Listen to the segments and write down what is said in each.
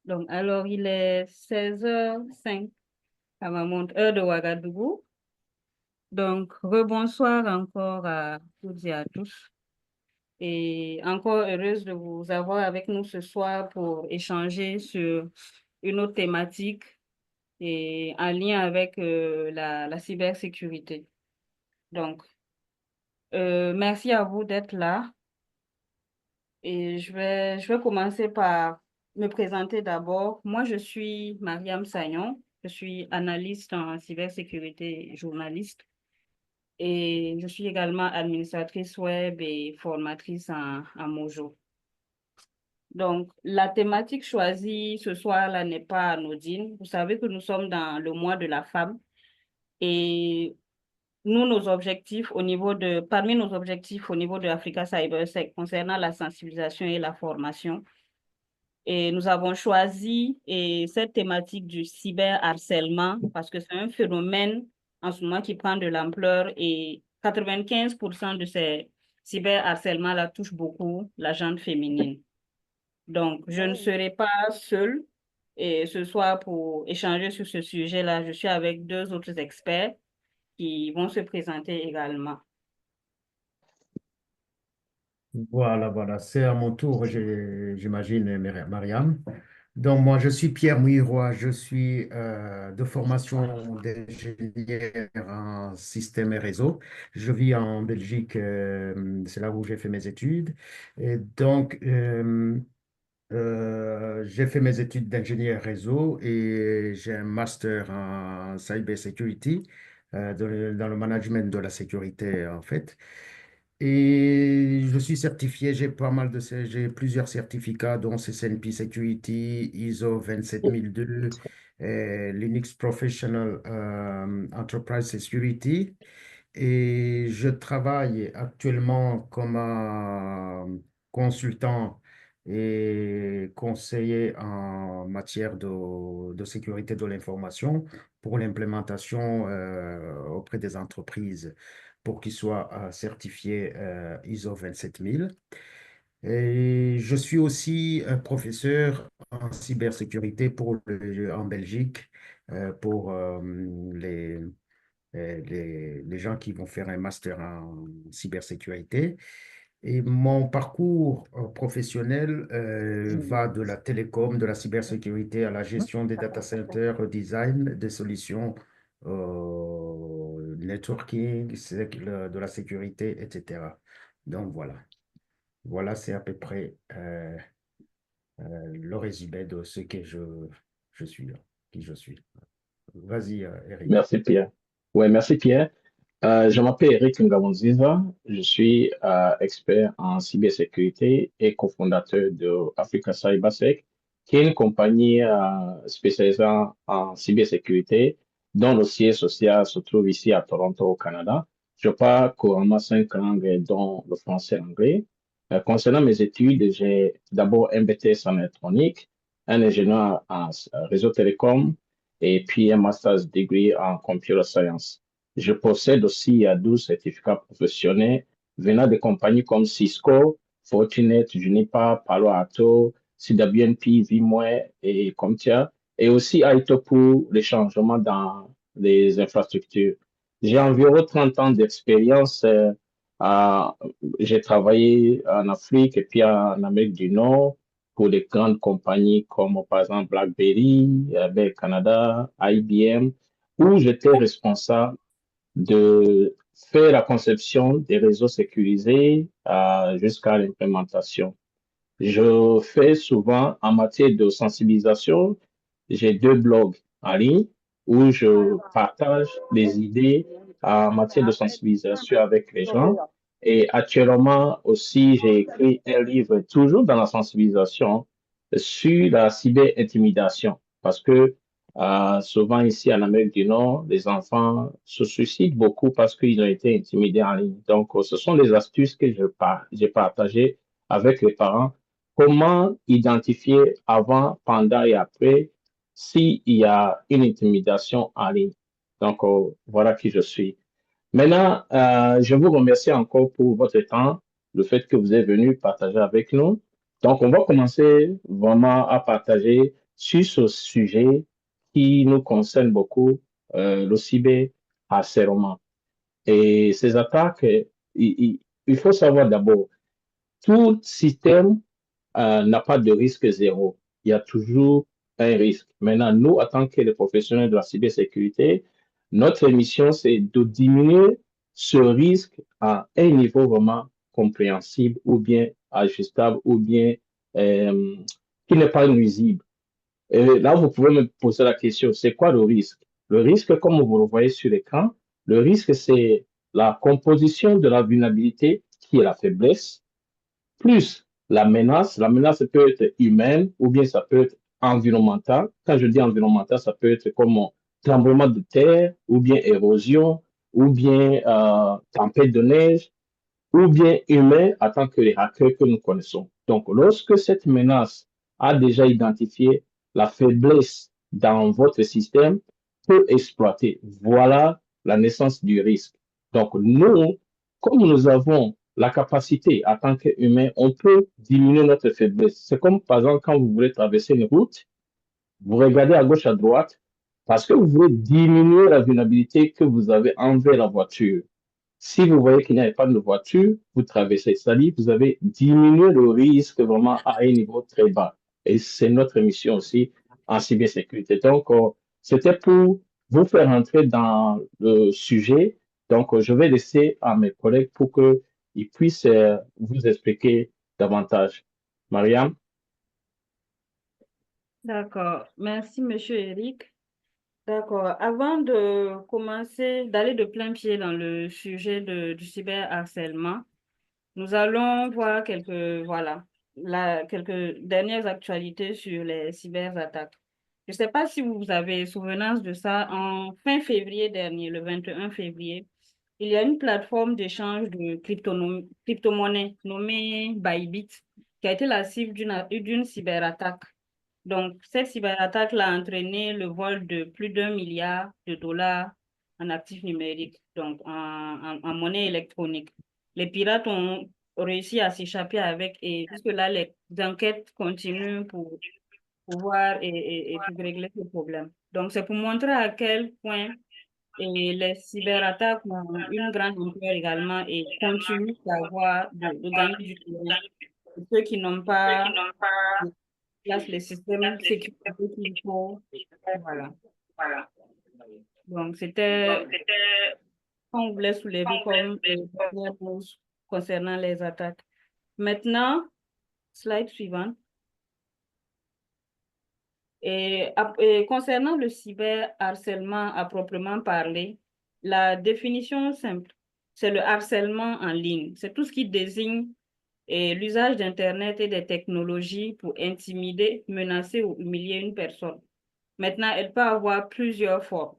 Donc, alors, il est 16h05 à ma montre, heure de Ouagadougou. Donc, rebonsoir encore à toutes et à tous. Et encore heureuse de vous avoir avec nous ce soir pour échanger sur une autre thématique et en lien avec la cybersécurité. Donc, merci à vous d'être là. Et je vais commencer par me présenter d'abord. Moi, je suis Mariam Sagnon. Je suis analyste en cybersécurité et journaliste. Et je suis également administratrice web et formatrice en Mojo. Donc, la thématique choisie ce soir-là n'est pas anodine. Vous savez que nous sommes dans le mois de la femme et nous, nos objectifs parmi nos objectifs au niveau de Africa CyberSec concernant la sensibilisation et la formation, et nous avons choisi cette thématique du cyberharcèlement parce que c'est un phénomène en ce moment qui prend de l'ampleur et 95% de ces cyberharcèlements-là touchent beaucoup la gente féminine. Donc, je ne serai pas seule et ce soir pour échanger sur ce sujet-là. Je suis avec deux autres experts qui vont se présenter également. Voilà, voilà, c'est à mon tour, j'imagine, Mariam. Donc, moi, je suis Pierre Mouiroy, je suis de formation d'ingénieur en système et réseau. Je vis en Belgique, c'est là où j'ai fait mes études. Et donc, j'ai fait mes études d'ingénieur réseau et j'ai un master en cyber security, dans le management de la sécurité, en fait. Et je suis certifié, j'ai plusieurs certificats, dont CCNP Security, ISO 27002, Linux Professional Enterprise Security. Et je travaille actuellement comme consultant et conseiller en matière de sécurité de l'information pour l'implémentation auprès des entreprises pour qu'ils soient certifiés ISO 27000. Et je suis aussi un professeur en cybersécurité en Belgique pour les gens qui vont faire un master en cybersécurité. Et mon parcours professionnel va de la télécom, de la cybersécurité à la gestion des data centers, au design des solutions, networking, de la sécurité, etc. Donc voilà, voilà, c'est à peu près le résumé de ce que je suis, qui je suis. Vas-y, Eric. Merci Pierre. Ouais, merci Pierre. Je m'appelle Eric Ngabonziza. Je suis expert en cybersécurité et cofondateur de Africa CyberSec, qui est une compagnie spécialisée en cybersécurité dont le siège social se trouve ici à Toronto, au Canada. Je parle couramment 5 langues, dont le français et l'anglais. Concernant mes études, j'ai d'abord un BTS en électronique, un ingénieur en réseau télécom et puis un master's degree en computer science. Je possède aussi 12 certificats professionnels venant de compagnies comme Cisco, Fortinet, Juniper, Palo Alto, CWNP, VMware et Comtia, et aussi Aito pour les changements dans les infrastructures. J'ai environ 30 ans d'expérience. À- j'ai travaillé en Afrique et puis en Amérique du Nord pour des grandes compagnies comme par exemple BlackBerry, Bell Canada, IBM, où j'étais responsable de faire la conception des réseaux sécurisés jusqu'à l'implémentation. Je fais souvent en matière de sensibilisation, j'ai 2 blogs en ligne où je partage des idées en matière de sensibilisation avec les gens. Et actuellement aussi, j'ai écrit un livre toujours dans la sensibilisation sur la cyber-intimidation parce que souvent ici en Amérique du Nord, les enfants se suicident beaucoup parce qu'ils ont été intimidés en ligne. Donc, ce sont des astuces que j'ai partagées avec les parents. Comment identifier avant, pendant et après s'il y a une intimidation en ligne? Donc, voilà qui je suis. Maintenant, je vous remercie encore pour votre temps, le fait que vous êtes venu partager avec nous. Donc, on va commencer vraiment à partager sur ce sujet qui nous concerne beaucoup, le cyberharcèlement. Et ces attaques, il faut savoir d'abord, tout système n'a pas de risque zéro. Il y a toujours un risque. Maintenant, nous, en tant que les professionnels de la cybersécurité, notre mission, c'est de diminuer ce risque à un niveau vraiment compréhensible ou bien ajustable ou bien euh, qui n'est pas nuisible. Et là, vous pouvez me poser la question, c'est quoi le risque? Le risque, comme vous le voyez sur l'écran, le risque, c'est la composition de la vulnérabilité qui est la faiblesse plus la menace. La menace peut être humaine ou bien ça peut être environnementale. Quand je dis environnemental, ça peut être comme un tremblement de terre ou bien érosion ou bien tempête de neige ou bien humain en tant que les hackers que nous connaissons. Donc, lorsque cette menace a déjà identifié la faiblesse dans votre système, peut exploiter. Voilà la naissance du risque. Donc, nous, comme nous avons la capacité en tant qu'humain, on peut diminuer notre faiblesse. C'est comme, par exemple, quand vous voulez traverser une route, vous regardez à gauche, à droite, parce que vous voulez diminuer la vulnérabilité que vous avez envers la voiture. Si vous voyez qu'il n'y a pas de voiture, vous traversez. C'est-à-dire vous avez diminué le risque vraiment à un niveau très bas. Et c'est notre mission aussi en cybersécurité. Donc, c'était pour vous faire entrer dans le sujet. Donc, je vais laisser à mes collègues pour qu'ils puissent vous expliquer davantage. Mariam? D'accord. Merci, Monsieur Eric. D'accord. Avant de commencer, d'aller de plein pied dans le sujet du cyberharcèlement, nous allons voir quelques dernières actualités sur les cyberattaques. Je ne sais pas si vous avez souvenance de ça. En fin février dernier, le 21 février, il y a une plateforme d'échange de crypto-monnaies nommée Bybit qui a été la cible d'une cyberattaque. Donc, cette cyberattaque a entraîné le vol de plus d'1 milliard de dollars en actifs numériques, donc en monnaie électronique. Les pirates ont réussi à s'échapper avec, et puisque là, les enquêtes continuent pour pouvoir et pour régler ce problème. Donc, c'est pour montrer à quel point les cyberattaques ont une grande ampleur également et continuent de gagner du terrain. Pour ceux qui n'ont pas place les systèmes sécurité qu'il faut. Voilà. Donc, c'était on voulait soulever comme première chose concernant les attaques. Maintenant, slide suivante. Et concernant le cyberharcèlement à proprement parler, la définition simple, c'est le harcèlement en ligne. C'est tout ce qui désigne l'usage d'Internet et des technologies pour intimider, menacer ou humilier une personne. Maintenant, elle peut avoir plusieurs formes.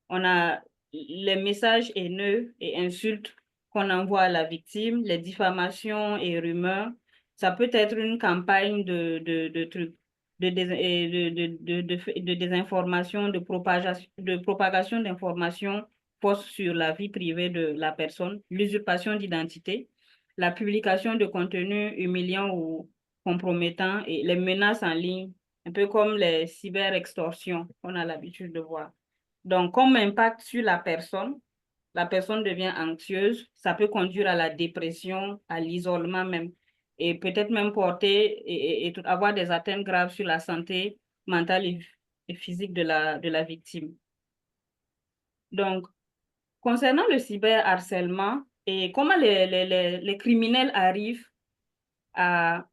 On a les messages haineux et insultes qu'on envoie à la victime, les diffamations et rumeurs. Ça peut être une campagne de trucs, de désinformation, de propagation d'informations fausses sur la vie privée de la personne, l'usurpation d'identité, la publication de contenus humiliants ou compromettants et les menaces en ligne, un peu comme les cyberextorsions qu'on a l'habitude de voir. Donc, comme impact sur la personne devient anxieuse, ça peut conduire à la dépression, à l'isolement même, et peut-être même porter avoir des atteintes graves sur la santé mentale et physique de la victime. Donc, concernant le cyberharcèlement et comment les criminels arrivent à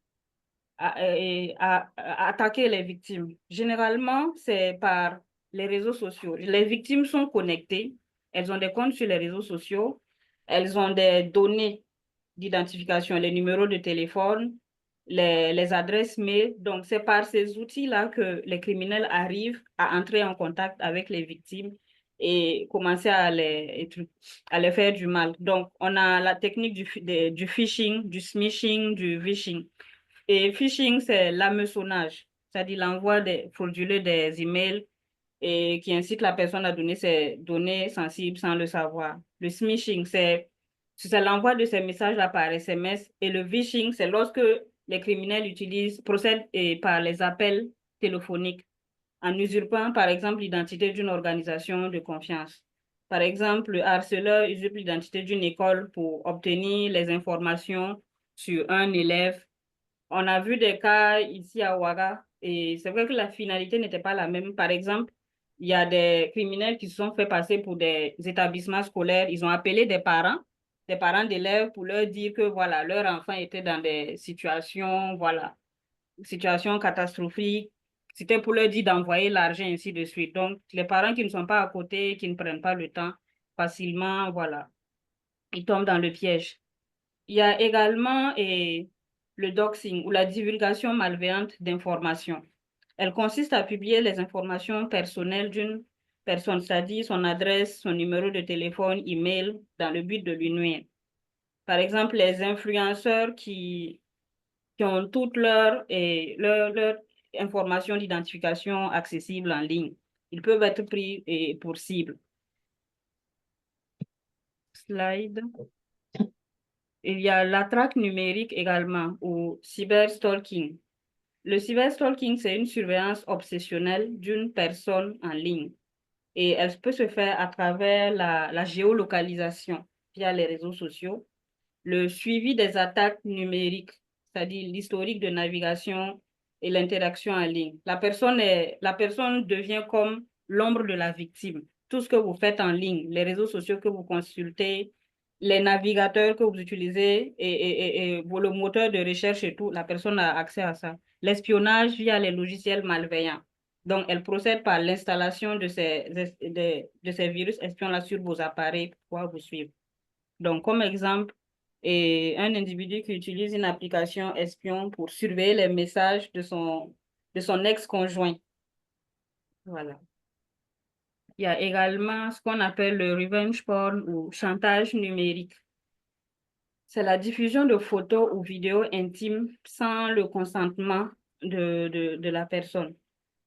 à attaquer les victimes. Généralement, c'est par les réseaux sociaux. Les victimes sont connectées, elles ont des comptes sur les réseaux sociaux, elles ont des données d'identification, les numéros de téléphone, les adresses mail. Donc, c'est par ces outils-là que les criminels arrivent à entrer en contact avec les victimes et commencer à les faire du mal. Donc, on a la technique du phishing, du smishing, du vishing. Et phishing, c'est l'hameçonnage, c'est-à-dire l'envoi frauduleux des emails et qui incite la personne à donner ses données sensibles sans le savoir. Le smishing, c'est l'envoi de ces messages-là par SMS. Et le vishing, c'est lorsque les criminels procèdent par les appels téléphoniques en usurpant, par exemple, l'identité d'une organisation de confiance. Par exemple, le harceleur usurpe l'identité d'une école pour obtenir les informations sur un élève. On a vu des cas ici à Ouaga et c'est vrai que la finalité n'était pas la même. Par exemple, il y a des criminels qui se sont fait passer pour des établissements scolaires. Ils ont appelé des parents d'élèves pour leur dire que voilà, leur enfant était dans des situations, voilà, situations catastrophiques. C'était pour leur dire d'envoyer l'argent, ainsi de suite. Donc, les parents qui ne sont pas à côté, qui ne prennent pas le temps, facilement, voilà, ils tombent dans le piège. Il y a également le doxing ou la divulgation malveillante d'informations. Elle consiste à publier les informations personnelles d'une personne, c'est-à-dire son adresse, son numéro de téléphone, email, dans le but de lui nuire. Par exemple, les influenceurs qui ont toutes leurs informations d'identification accessibles en ligne. Ils peuvent être pris pour cible. Slide. Il y a la traque numérique également, ou cyberstalking. Le cyberstalking, c'est une surveillance obsessionnelle d'une personne en ligne. Et elle peut se faire à travers la géolocalisation via les réseaux sociaux, le suivi des attaques numériques, c'est-à-dire l'historique de navigation et l'interaction en ligne. La personne devient comme l'ombre de la victime. Tout ce que vous faites en ligne, les réseaux sociaux que vous consultez, les navigateurs que vous utilisez et le moteur de recherche et tout, la personne a accès à ça. L'espionnage via les logiciels malveillants. Donc, elle procède par l'installation de ces virus espions-là sur vos appareils pour pouvoir vous suivre. Donc, comme exemple, un individu qui utilise une application espion pour surveiller les messages de son ex-conjoint. Voilà. Il y a également ce qu'on appelle le revenge porn ou chantage numérique. C'est la diffusion de photos ou vidéos intimes sans le consentement de la personne.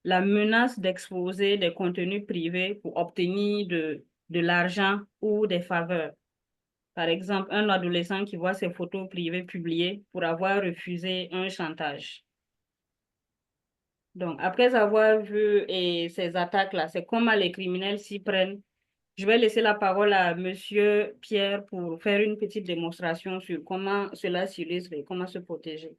La menace d'exposer des contenus privés pour obtenir de l'argent ou des faveurs. Par exemple, un adolescent qui voit ses photos privées publiées pour avoir refusé un chantage. Donc, après avoir vu ces attaques-là, c'est comment les criminels s'y prennent. Je vais laisser la parole à Monsieur Pierre pour faire une petite démonstration sur comment cela s'illustre et comment se protéger.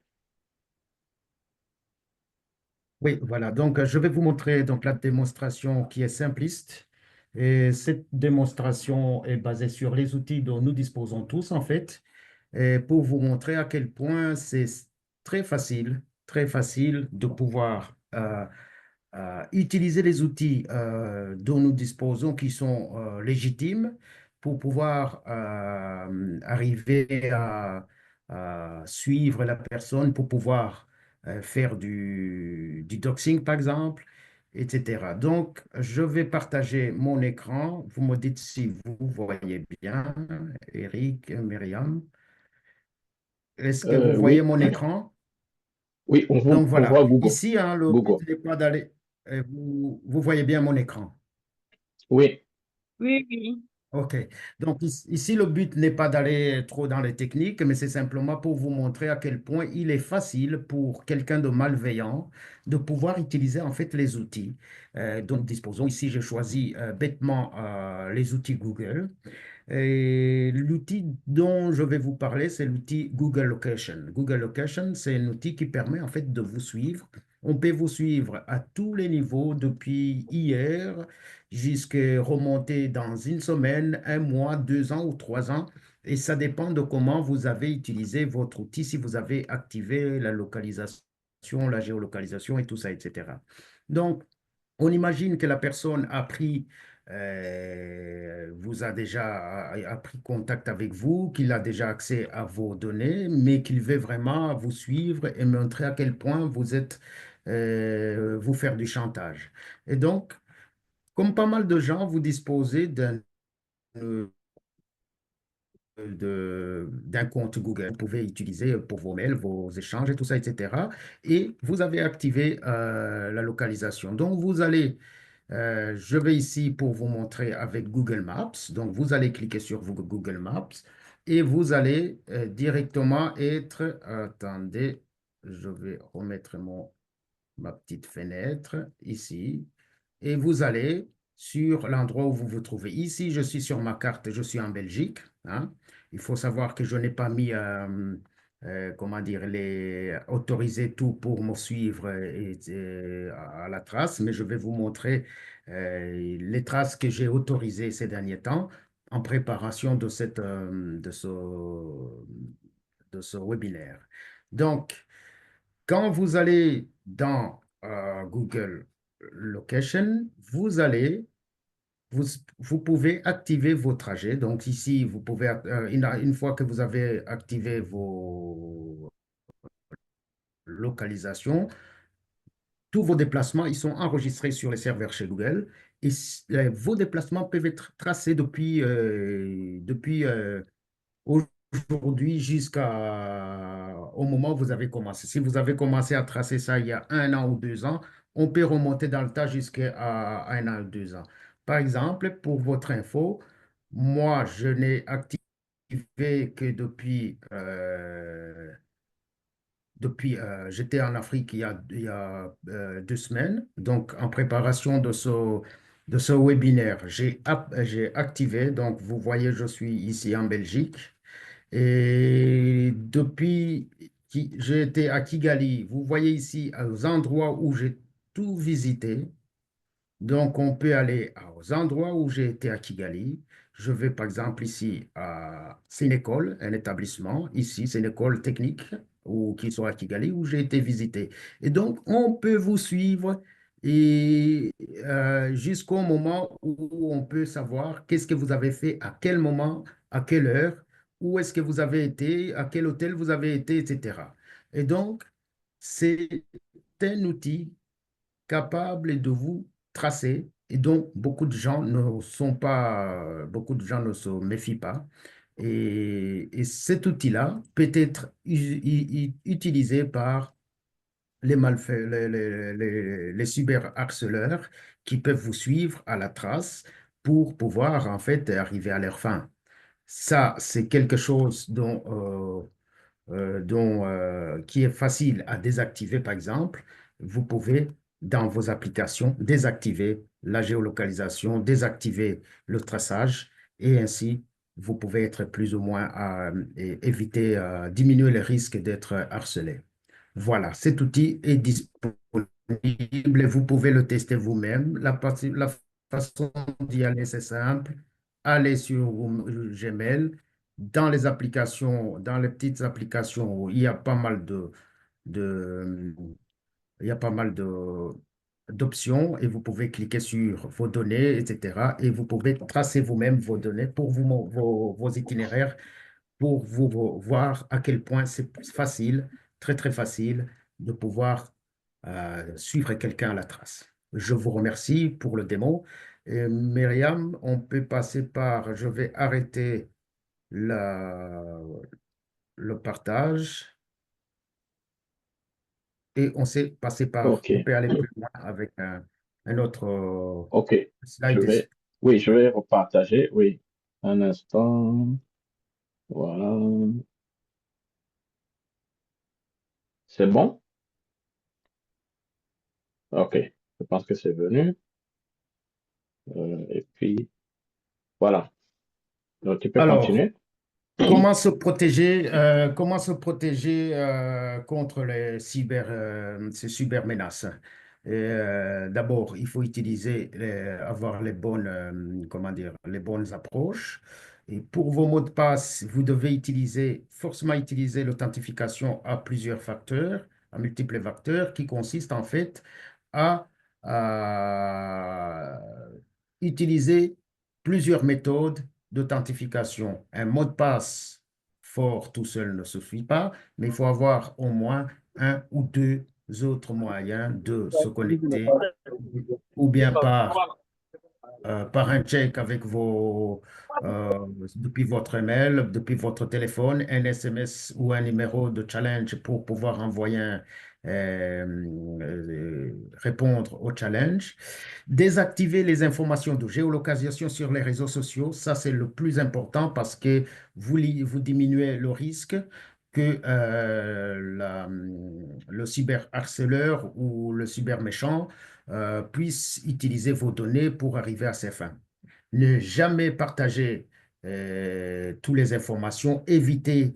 Oui, voilà. Donc, je vais vous montrer donc la démonstration qui est simpliste. Et cette démonstration est basée sur les outils dont nous disposons tous, en fait, et pour vous montrer à quel point c'est très facile de pouvoir utiliser les outils dont nous disposons qui sont légitimes pour pouvoir arriver à suivre la personne, pour pouvoir faire du doxing, par exemple, etc. Donc, je vais partager mon écran. Vous me dites si vous voyez bien, Eric, Myriam. Est-ce que vous voyez Oui, mon écran? oui, Donc, on voilà. voit Google. Ici, hein, le but Google. n'est pas d'aller. Vous voyez bien mon écran. Oui, Oui, oui. OK. Donc ici, le but n'est pas d'aller trop dans les techniques, mais c'est simplement pour vous montrer à quel point il est facile pour quelqu'un de malveillant de pouvoir utiliser en fait les outils dont nous disposons. Ici, j'ai choisi bêtement les outils Google. Et l'outil dont je vais vous parler, c'est l'outil Google Location. Google Location, c'est un outil qui permet en fait de vous suivre. On peut vous suivre à tous les niveaux, depuis hier jusqu'à remonter dans une semaine, un mois, 2 ans ou 3 ans. Et ça dépend de comment vous avez utilisé votre outil, si vous avez activé la localisation, la géolocalisation et tout ça, etc. Donc, on imagine que la personne a pris, vous a déjà a pris contact avec vous, qu'il a déjà accès à vos données, mais qu'il veut vraiment vous suivre et montrer à quel point vous êtes, vous faire du chantage. Et donc, comme pas mal de gens, vous disposez euh, d'un compte Google. Vous pouvez utiliser pour vos mails, vos échanges et tout ça, etc. Et vous avez activé la localisation. Donc, je vais ici pour vous montrer avec Google Maps. Donc, vous allez cliquer sur Google Maps et vous allez directement être, attendez, je vais remettre ma petite fenêtre ici, et vous allez sur l'endroit où vous vous trouvez. Ici, je suis sur ma carte, je suis en Belgique, hein. Il faut savoir que je n'ai pas mis, comment dire, autoriser tout pour me suivre à la trace, mais je vais vous montrer les traces que j'ai autorisées ces derniers temps en préparation de ce webinaire. Donc, quand vous allez dans Google Location, vous pouvez activer vos trajets. Donc ici, vous pouvez, une fois que vous avez activé vos localisations, tous vos déplacements, ils sont enregistrés sur les serveurs chez Google. Et vos déplacements peuvent être tracés depuis aujourd'hui jusqu'au moment où vous avez commencé. Si vous avez commencé à tracer ça il y a 1 an ou 2 ans, on peut remonter dans le temps jusqu'à 1 an ou 2 ans. Par exemple, pour votre info, moi, je n'ai activé que j'étais en Afrique il y a 2 semaines, donc en préparation de ce webinaire, j'ai activé, donc vous voyez, je suis ici en Belgique. Et depuis que j'ai été à Kigali, vous voyez ici aux endroits où j'ai tout visité. Donc, on peut aller aux endroits où j'ai été à Kigali. Je vais par exemple ici c'est une école, un établissement. Ici, c'est une école technique qui sont à Kigali où j'ai été visité. Et donc, on peut vous suivre et jusqu'au moment où on peut savoir qu'est-ce que vous avez fait, à quel moment, à quelle heure, où est-ce que vous avez été, à quel hôtel vous avez été, etc. Et donc, c'est un outil capable de vous tracer et dont beaucoup de gens ne se méfient pas. Et cet outil-là peut être utilisé par les malfaits, les cyberharceleurs qui peuvent vous suivre à la trace pour pouvoir en fait arriver à leur fin. Ça, c'est quelque chose qui est facile à désactiver, par exemple. Vous pouvez, dans vos applications, désactiver la géolocalisation, désactiver le traçage, et ainsi, vous pouvez être plus ou moins éviter, diminuer le risque d'être harcelé. Voilà, cet outil est disponible et vous pouvez le tester vous-même. La façon d'y aller, c'est simple. Allez sur Gmail, dans les petites applications, il y a pas mal de, il y a pas mal d'options et vous pouvez cliquer sur vos données, etc. Et vous pouvez tracer vous-même vos données pour vos itinéraires pour vous voir à quel point c'est facile, très très facile de pouvoir suivre quelqu'un à la trace. Je vous remercie pour le démo. Et Myriam, on peut passer je vais arrêter le partage et OK, on peut aller plus loin avec un autre OK. Je slide. vais, oui, je vais repartager. Oui, un instant. Voilà. C'est bon? OK. Je pense que c'est venu. Et puis, voilà. Donc, tu peux Alors, continuer. Mhm. comment se protéger contre ces cybermenaces? D'abord, il faut avoir comment dire, les bonnes approches. Et pour vos mots de passe, vous devez forcément utiliser l'authentification à multiples facteurs, qui consiste en fait à à utiliser plusieurs méthodes d'authentification. Un mot de passe fort tout seul ne suffit pas, mais il faut avoir au moins un ou deux autres moyens de se connecter, ou bien par un check depuis votre email, depuis votre téléphone, un SMS ou un numéro de challenge pour pouvoir répondre au challenge. Désactiver les informations de géolocalisation sur les réseaux sociaux, ça c'est le plus important parce que vous diminuez le risque que le cyberharceleur ou le cyberméchant puisse utiliser vos données pour arriver à ses fins. Ne jamais partager toutes les informations, éviter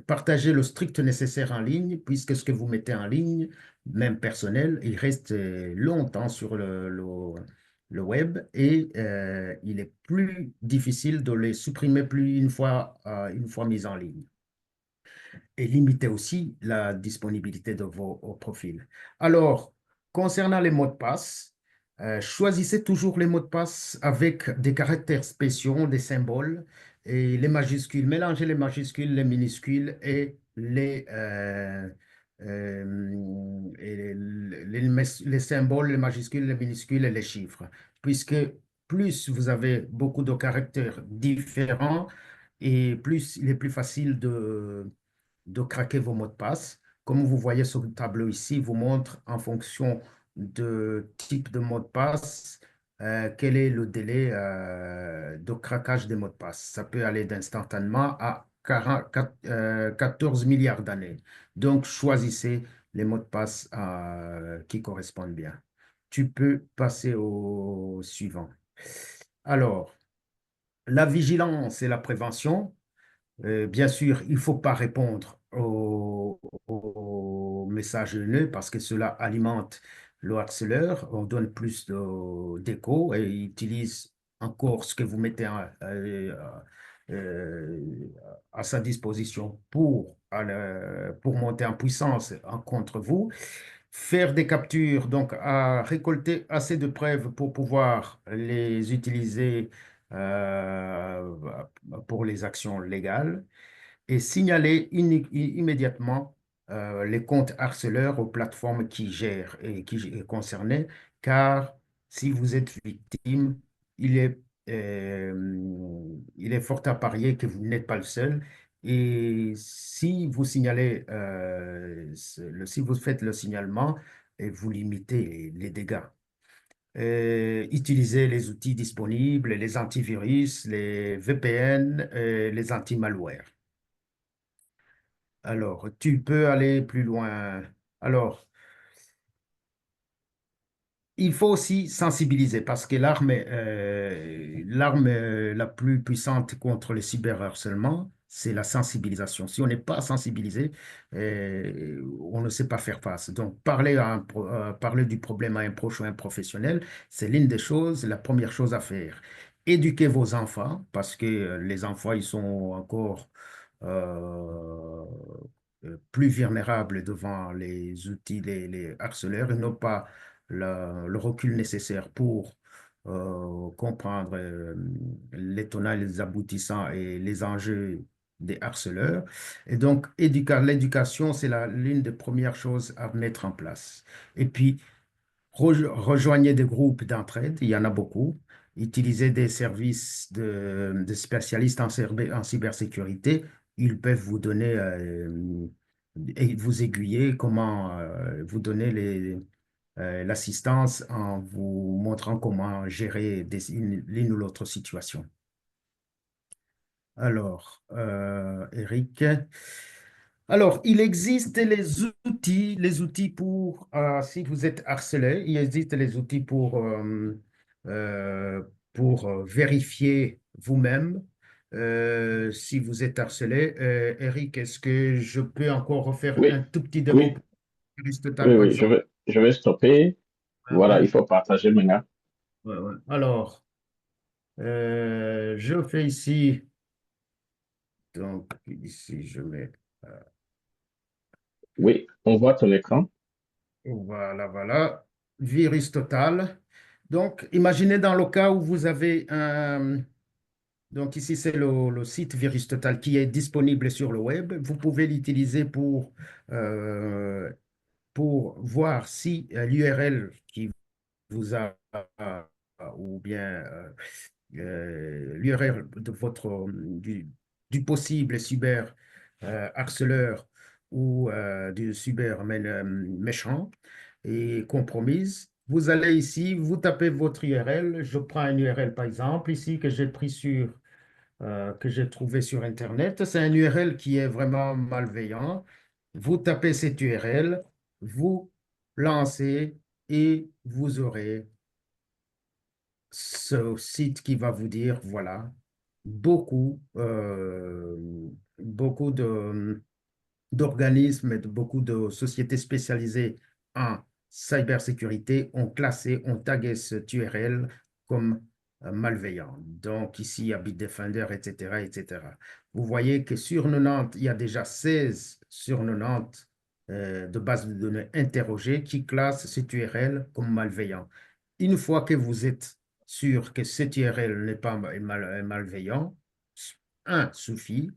partager le strict nécessaire en ligne, puisque ce que vous mettez en ligne, même personnel, il reste longtemps sur le web et il est plus difficile de les supprimer plus une fois mis en ligne et limiter aussi la disponibilité de vos profils. Alors, concernant les mots de passe, choisissez toujours les mots de passe avec des caractères spéciaux, des symboles et les majuscules. Mélangez les majuscules, les minuscules les symboles, les majuscules, les minuscules et les chiffres. Puisque plus vous avez beaucoup de caractères différents et plus il est plus facile de craquer vos mots de passe. Comme vous voyez sur le tableau ici, vous montre en fonction de type de mot de passe, quel est le délai de craquage des mots de passe. Ça peut aller d'instantanément à 14 milliards d'années. Donc, choisissez les mots de passe qui correspondent bien. Tu peux passer au suivant. Alors, la vigilance et la prévention. Bien sûr, il ne faut pas répondre aux messages haineux parce que cela alimente le harceleur. On donne plus d'écho et il utilise encore ce que vous mettez euh, à sa disposition pour monter en puissance contre vous. Faire des captures, donc à récolter assez de preuves pour pouvoir les utiliser euh, pour les actions légales et signaler immédiatement les comptes harceleurs aux plateformes qui gèrent et qui est concernées, car si vous êtes victime, il est, il est fort à parier que vous n'êtes pas le seul. Et si vous signalez, si vous faites le signalement, et vous limitez les dégâts. Utilisez les outils disponibles, les antivirus, les VPN, les anti-malware. Alors, tu peux aller plus loin. Alors, il faut aussi sensibiliser parce que l'arme la plus puissante contre le cyberharcèlement, c'est la sensibilisation. Si on n'est pas sensibilisé, on ne sait pas faire face. Donc, parler du problème à un proche ou un professionnel, c'est l'une des choses, la première chose à faire. Éduquer vos enfants parce que les enfants, ils sont encore euh, plus vulnérables devant les outils, les harceleurs. Ils n'ont pas le recul nécessaire pour comprendre les tenants, les aboutissants et les enjeux des harceleurs. Et donc, l'éducation, c'est l'une des premières choses à mettre en place. Et puis, rejoignez des groupes d'entraide, il y en a beaucoup. Utilisez des services de spécialistes en cybersécurité. Ils peuvent vous donner et vous aiguiller comment vous donner l'assistance en vous montrant comment gérer l'une ou l'autre situation. Alors, Eric. Alors, il existe les outils si vous êtes harcelé, il existe les outils euh, pour vérifier vous-même si vous êtes harcelé. Eric, est-ce que je peux encore refaire un Oui, tout petit démo oui, pour Aristotle, oui, par oui, exemple? je vais stopper. Ah Voilà, il ouais, faut partager maintenant. ouais, ouais. Alors, je fais ici, donc ici, je mets, Oui, on voit ton écran. voilà, voilà, virus total. Donc, imaginez dans le cas où vous avez donc ici c'est le site Virus Total qui est disponible sur le web. Vous pouvez l'utiliser pour voir si l'URL qui vous a, ou bien l'URL de du possible cyber harceleur ou du cyber méchant et compromise. Vous allez ici, vous tapez votre URL. Je prends une URL par exemple ici que j'ai pris sur que j'ai trouvé sur Internet. C'est un URL qui est vraiment malveillant. Vous tapez cette URL, vous lancez et vous aurez ce site qui va vous dire, voilà, beaucoup, beaucoup d'organismes et de beaucoup de sociétés spécialisées en cybersécurité ont classé, ont tagué cet URL comme malveillant. Donc ici, il y a Bitdefender, etc., etc. Vous voyez que sur 90, il y a déjà 16 sur 90 de bases de données interrogées qui classent cet URL comme malveillant. Une fois que vous êtes sûr que cet URL n'est pas malveillant, un suffit,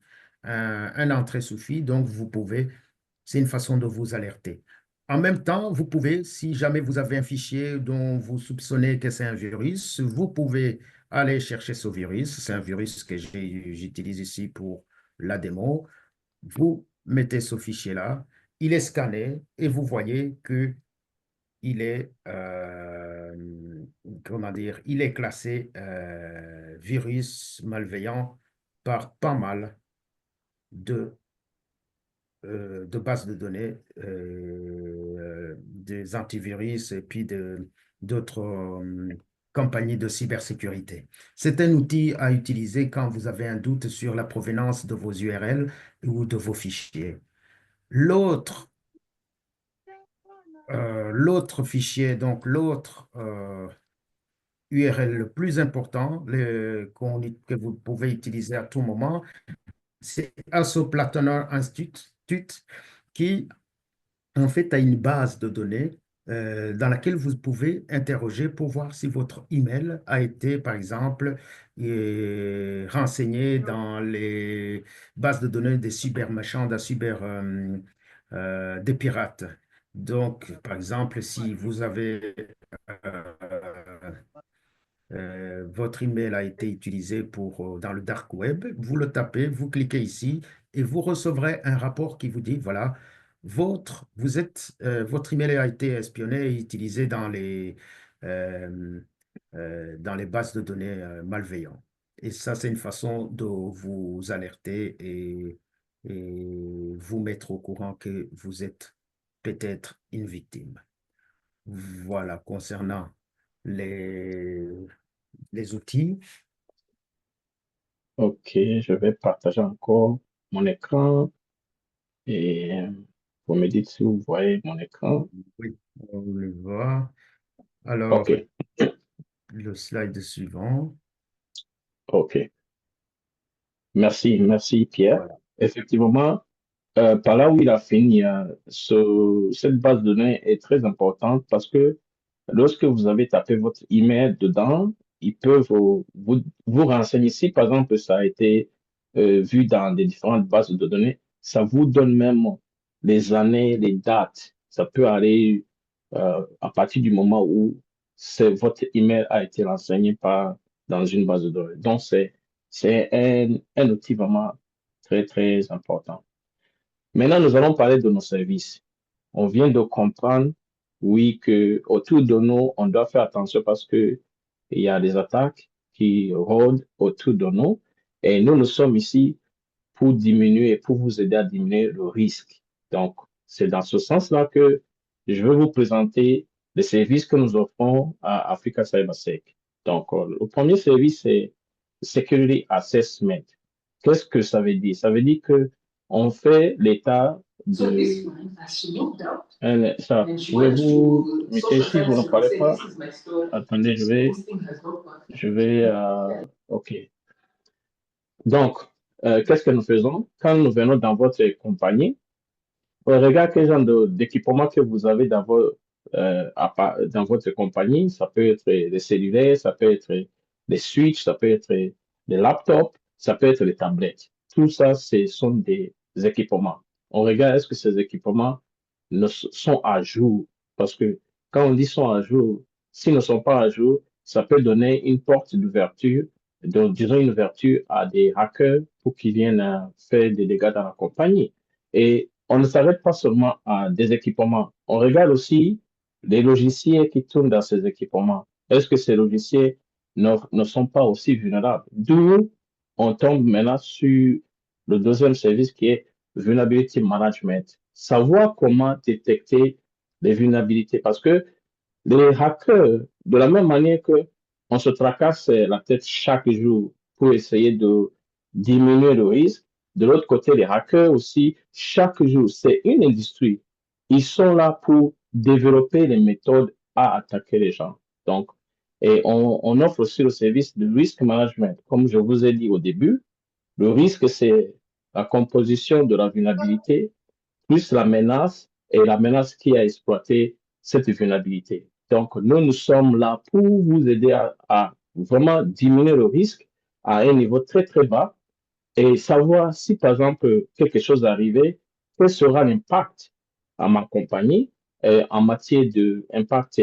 un entrée suffit, donc vous pouvez, c'est une façon de vous alerter. En même temps, vous pouvez, si jamais vous avez un fichier dont vous soupçonnez que c'est un virus, vous pouvez aller chercher ce virus. C'est un virus que j'utilise ici pour la démo. Vous mettez ce fichier-là, il est scanné et vous voyez que il est, comment dire, il est classé virus malveillant par pas mal de, de bases de données, des antivirus et puis d'autres compagnies de cybersécurité. C'est un outil à utiliser quand vous avez un doute sur la provenance de vos URL ou de vos fichiers. L'autre fichier, donc l'autre URL le plus important que vous pouvez utiliser à tout moment, c'est Hasso-Plattner Institute qui en fait a une base de données dans laquelle vous pouvez interroger pour voir si votre email a été, par exemple, renseigné dans les bases de données des cybermarchands, des pirates. Donc, par exemple, si vous avez votre email a été utilisé dans le dark web, vous le tapez, vous cliquez ici et vous recevrez un rapport qui vous dit, voilà, votre email a été espionné et utilisé euh, dans les bases de données malveillantes. Et ça, c'est une façon de vous alerter et vous mettre au courant que vous êtes peut-être une victime. Voilà, concernant les, les outils. OK, je vais partager encore mon écran et vous me dites si vous voyez mon écran. Oui, on le voit. Alors, OK, le slide suivant. OK. Merci Pierre. Voilà. Effectivement, par là où il a fini, cette base de données est très importante parce que lorsque vous avez tapé votre email dedans, il peut vous renseigner. Si, par exemple, ça a été vu dans des différentes bases de données, ça vous donne même les années, les dates. Ça peut aller à partir du moment où votre email a été renseigné dans une base de données. Donc, c'est un outil vraiment très, très important. Maintenant, nous allons parler de nos services. On vient de comprendre, oui, que autour de nous, on doit faire attention parce que il y a des attaques qui rôdent autour de nous. Et nous sommes ici pour diminuer, pour vous aider à diminuer le risque. Donc, c'est dans ce sens-là que je vais vous présenter les services que nous offrons à Africa CyberSec. Donc, le premier service, c'est Security Assessment. Qu'est-ce que ça veut dire? Ça veut dire que on fait l'état de... Pouvez-vous mettez si vous ne parlez pas? Attendez, OK. Donc, qu'est-ce que nous faisons? Quand nous venons dans votre compagnie, on regarde quel genre d'équipement que vous avez dans votre compagnie. Ça peut être des cellulaires, ça peut être des switches, ça peut être des laptops, ça peut être des tablettes. Tout ça, ce sont des équipements. On regarde est-ce que ces équipements sont à jour. Parce que quand on dit sont à jour, s'ils ne sont pas à jour, ça peut donner une porte d'ouverture, disons une ouverture à des hackers pour qu'ils viennent faire des dégâts dans la compagnie. Et on ne s'arrête pas seulement à des équipements. On regarde aussi les logiciels qui tournent dans ces équipements. Est-ce que ces logiciels ne sont pas aussi vulnérables? D'où on tombe maintenant sur le deuxième service qui est Vulnerability Management. Savoir comment détecter les vulnérabilités. Parce que les hackers, de la même manière que on se tracasse la tête chaque jour pour essayer de diminuer le risque, de l'autre côté, les hackers aussi, chaque jour, c'est une industrie. Ils sont là pour développer les méthodes à attaquer les gens. Donc, et on offre aussi le service de risk management. Comme je vous ai dit au début, le risque, c'est la composition de la vulnérabilité plus la menace et la menace qui a exploité cette vulnérabilité. Donc, nous sommes là pour vous aider à vraiment diminuer le risque à un niveau très, très bas et savoir si, par exemple, quelque chose est arrivé, quel sera l'impact à ma compagnie en matière d'impact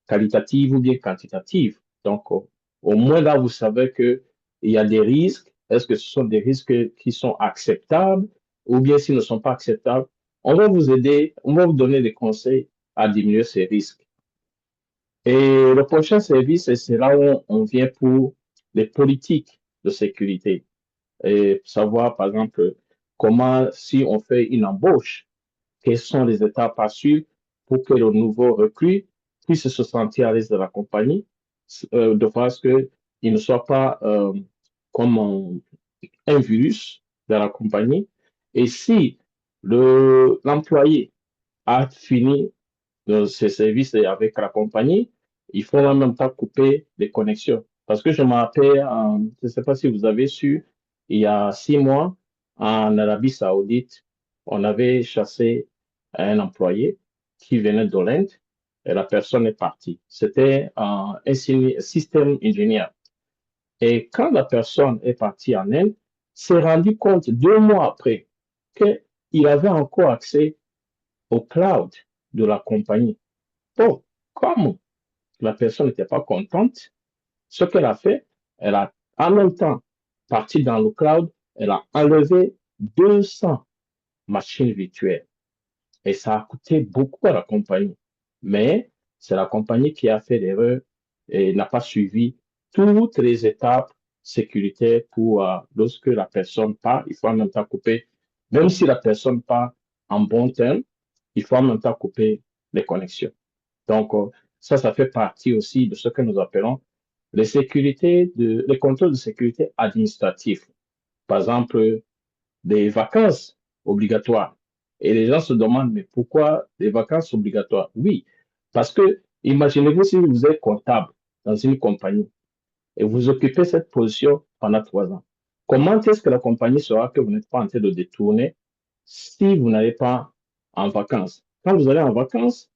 qualitatif ou bien quantitatif. Donc, au moins là, vous savez qu'il y a des risques. Est-ce que ce sont des risques qui sont acceptables ou bien s'ils ne sont pas acceptables? On va vous aider, on va vous donner des conseils à diminuer ces risques. Et le prochain service, c'est là où on vient pour les politiques de sécurité et savoir, par exemple, comment, si on fait une embauche, quelles sont les étapes à suivre pour que le nouveau recrue puisse se sentir à l'aise de la compagnie, de façon qu'il ne soit pas comme un virus de la compagnie. Et si l'employé a fini ses services avec la compagnie, il faut en même temps couper les connexions. Parce que je me rappelle, je ne sais pas si vous avez su, il y a 6 mois, en Arabie Saoudite, on avait chassé un employé qui venait de l'Inde et la personne est partie. C'était un système ingénieur. Et quand la personne est partie en Inde, s'est rendu compte 2 mois après qu'il avait encore accès au cloud de la compagnie. Donc, comme la personne n'était pas contente, ce qu'elle a fait, elle a en même temps parti dans le cloud, elle a enlevé 200 machines virtuelles. Et ça a coûté beaucoup à la compagnie. Mais c'est la compagnie qui a fait l'erreur et n'a pas suivi toutes les étapes sécuritaires pour lorsque la personne part, il faut en même temps couper. Même si la personne part en bon terme, il faut en même temps couper les connexions. Donc, ça fait partie aussi de ce que nous appelons les contrôles de sécurité administratifs. Par exemple, des vacances obligatoires. Et les gens se demandent, mais pourquoi des vacances obligatoires? Oui, parce que imaginez-vous si vous êtes comptable dans une compagnie et vous occupez cette position pendant 3 ans. Comment est-ce que la compagnie saura que vous n'êtes pas en train de détourner si vous n'allez pas en vacances? Quand vous allez en vacances,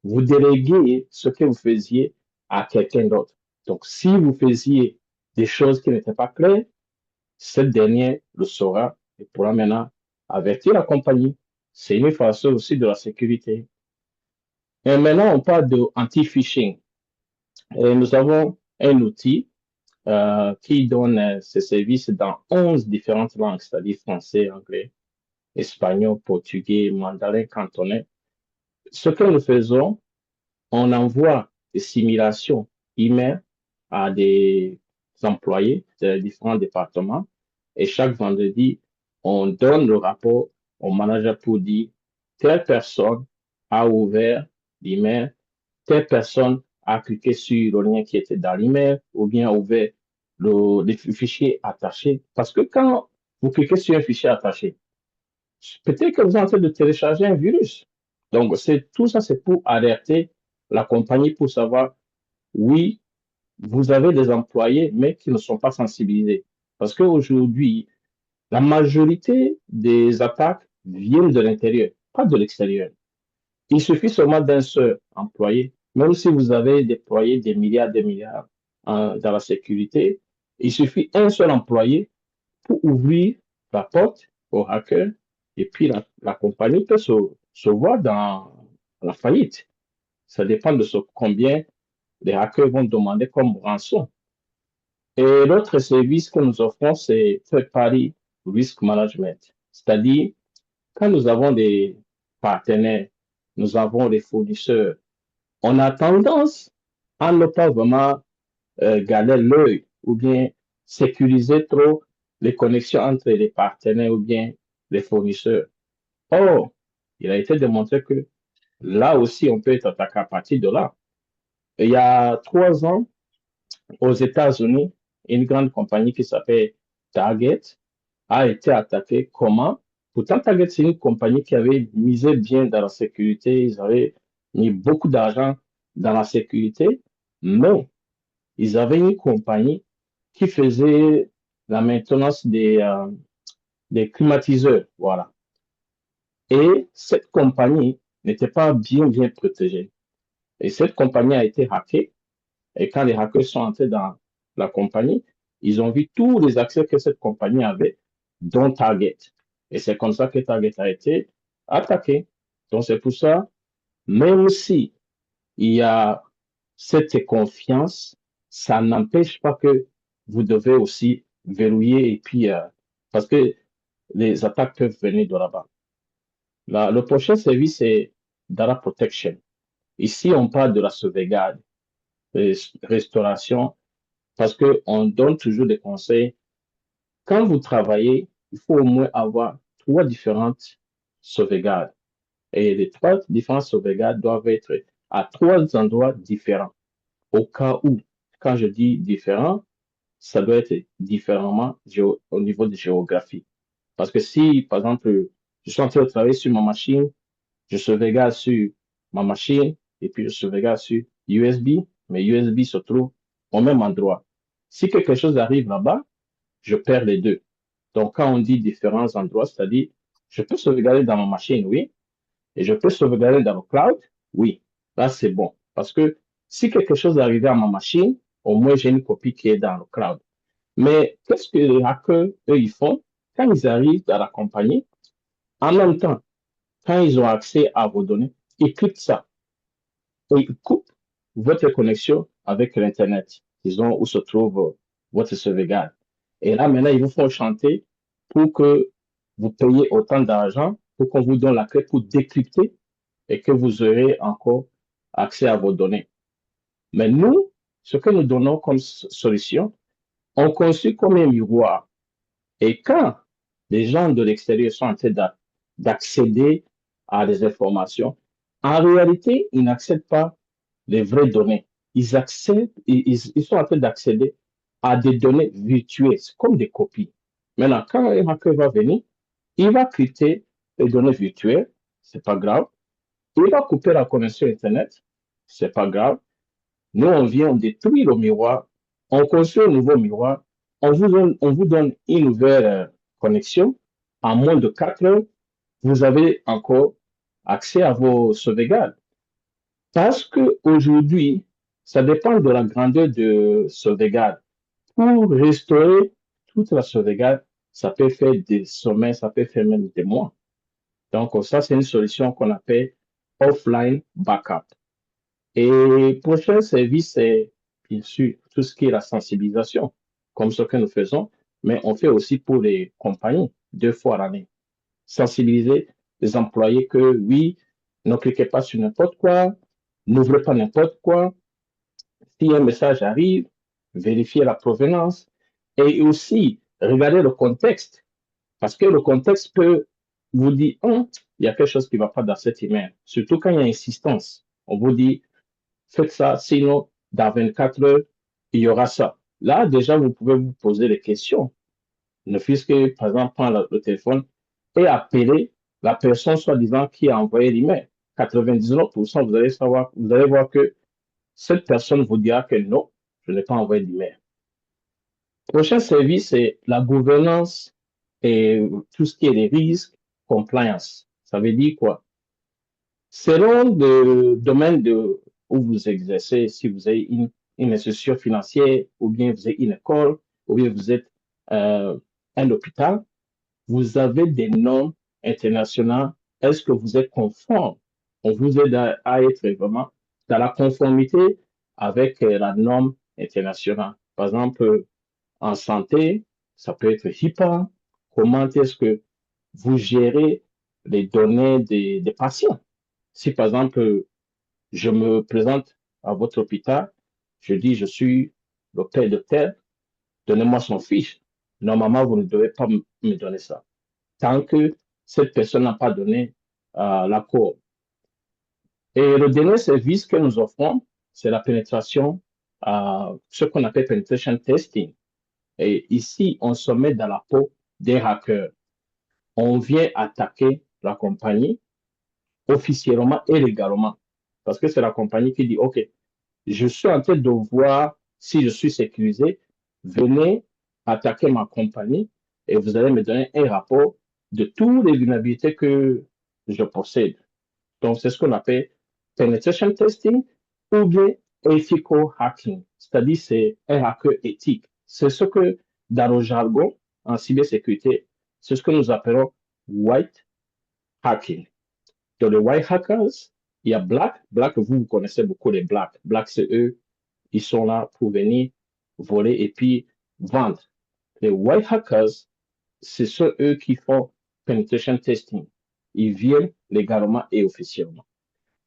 vous déléguez ce que vous faisiez à quelqu'un d'autre. Donc, si vous faisiez des choses qui n'étaient pas claires, cette dernière le saura et pourra maintenant avertir la compagnie. C'est une façon aussi de la sécurité. Et maintenant, on parle de anti-phishing. Et nous avons un outil qui donne ces services dans 11 différentes langues, c'est-à-dire français, anglais, espagnol, portugais, mandarin, cantonais. Ce que nous faisons, on envoie des simulations email à des employés de différents départements et chaque vendredi, on donne le rapport au manager pour dire telle personne a ouvert l'email, telle personne a cliqué sur le lien qui était dans l'email ou bien a ouvert le fichier attaché. Parce que quand vous cliquez sur un fichier attaché, peut-être que vous êtes en train de télécharger un virus. Donc, tout ça, c'est pour alerter la compagnie pour savoir, oui, vous avez des employés, mais qui ne sont pas sensibilisés. Parce qu'aujourd'hui, la majorité des attaques viennent de l'intérieur, pas de l'extérieur. Il suffit seulement d'un seul employé, même si vous avez déployé des milliards dans la sécurité, il suffit un seul employé pour ouvrir la porte au hacker et puis la compagnie peut se voir dans la faillite. Ça dépend de combien les hackers vont demander comme rançon. Et l'autre service que nous offrons, c'est Third Party Risk Management. C'est-à-dire, quand nous avons des partenaires, nous avons des fournisseurs, on a tendance à ne pas vraiment garder l'œil ou bien sécuriser trop les connexions entre les partenaires ou bien les fournisseurs. Or, il a été démontré que là aussi, on peut être attaqué à partir de là. Et il y a 3 ans, aux États-Unis, une grande compagnie qui s'appelle Target a été attaquée. Comment? Pourtant, Target, c'est une compagnie qui avait misé bien dans la sécurité. Ils avaient mis beaucoup d'argent dans la sécurité, mais ils avaient une compagnie qui faisait la maintenance des climatiseurs. Voilà. Et cette compagnie n'était pas bien protégée. Et cette compagnie a été hackée. Et quand les hackers sont entrés dans la compagnie, ils ont vu tous les accès que cette compagnie avait, dont Target. Et c'est comme ça que Target a été attaqué. Donc c'est pour ça, même si il y a cette confiance, ça n'empêche pas que vous devez aussi verrouiller et puis parce que les attaques peuvent venir de là-bas. Le prochain service c'est Data Protection. Ici, on parle de la sauvegarde, restauration, parce qu'on donne toujours des conseils. Quand vous travaillez, il faut au moins avoir 3 différentes sauvegardes. Et les 3 différentes sauvegardes doivent être à 3 endroits différents. Au cas où, quand je dis différent, ça doit être différemment au niveau de géographie. Parce que si, par exemple, je suis en train de travailler sur ma machine, je sauvegarde sur ma machine et puis je sauvegarde sur USB, mais USB se trouve au même endroit. Si quelque chose arrive là-bas, je perds les deux. Donc, quand on dit différents endroits, c'est-à-dire, je peux sauvegarder dans ma machine, oui, et je peux sauvegarder dans le cloud, oui. Là, c'est bon. Parce que si quelque chose est arrivé à ma machine, au moins j'ai une copie qui est dans le cloud. Mais qu'est-ce que les hackers, eux, ils font? Quand ils arrivent dans la compagnie, en même temps, quand ils ont accès à vos données, ils cliquent ça et ils coupent votre connexion avec l'Internet, disons, où se trouve votre sauvegarde. Et là, maintenant, ils vous font chanter pour que vous payiez autant d'argent pour qu'on vous donne la clé pour décrypter et que vous aurez encore accès à vos données. Mais nous, ce que nous donnons comme solution, on conçut comme un miroir. Et quand les gens de l'extérieur sont en train d'accéder à des informations, en réalité, ils n'accèdent pas les vraies données. Ils sont en train d'accéder à des données virtuelles, c'est comme des copies. Maintenant, quand un hacker va venir, il va crypter les données virtuelles, c'est pas grave. Il va couper la connexion Internet, c'est pas grave. Nous, on vient, on détruit le miroir, on construit un nouveau miroir, on vous donne une nouvelle connexion. En moins de 4 heures, vous avez encore accès à vos sauvegardes. Parce que aujourd'hui, ça dépend de la grandeur de sauvegarde. Pour restaurer toute la sauvegarde, ça peut faire des semaines, ça peut faire même des mois. Donc, ça, c'est une solution qu'on appelle offline backup. Et prochain service, c'est bien sûr tout ce qui est la sensibilisation, comme ce que nous faisons, mais on fait aussi pour les compagnies 2 fois à l'année. Sensibiliser les employés que oui, ne cliquez pas sur n'importe quoi, n'ouvrez pas n'importe quoi. Si un message arrive, vérifiez la provenance et aussi regardez le contexte, parce que le contexte peut vous dire, il y a quelque chose qui ne va pas dans cet email, surtout quand il y a insistance. On vous dit, faites ça, sinon, dans 24 heures, il y aura ça. Là, déjà, vous pouvez vous poser des questions. Ne fût-ce que, par exemple, prendre le téléphone et appeler la personne soi-disant qui a envoyé l'email. 99%, vous allez voir que cette personne vous dira que non, je n'ai pas envoyé d'email. Prochain service, c'est la gouvernance et tout ce qui est les risques, compliance. Ça veut dire quoi? Selon le domaine où vous exercez, si vous avez une institution financière, ou bien vous êtes une école, ou bien vous êtes un hôpital, vous avez des normes internationales. Est-ce que vous êtes conforme? On vous aide à être vraiment dans la conformité avec la norme internationale. Par exemple, en santé, ça peut être HIPAA. Comment est-ce que vous gérez les données des patients? Si par exemple, je me présente à votre hôpital, je dis je suis le père de tel, donnez-moi son fiche. normalement, vous ne devez pas me donner ça. Tant que cette personne n'a pas donné l'accord. Et le dernier service que nous offrons, c'est la pénétration, ce qu'on appelle penetration testing. Et ici, on se met dans la peau des hackers. On vient attaquer la compagnie officiellement et légalement. Parce que c'est la compagnie qui dit, OK, je suis en train de voir si je suis sécurisé. Venez attaquer ma compagnie et vous allez me donner un rapport de toutes les vulnérabilités que je possède. Donc, c'est ce qu'on appelle penetration testing ou bien ethical hacking, c'est-à-dire c'est un hacker éthique. C'est ce que, dans le jargon en cybersécurité, c'est ce que nous appelons white hacking. Dans les white hackers, il y a black. Black, vous connaissez beaucoup les black. Black, c'est eux, ils sont là pour venir voler et puis vendre. Les white hackers, c'est ceux eux qui font penetration testing. Ils viennent légalement et officiellement.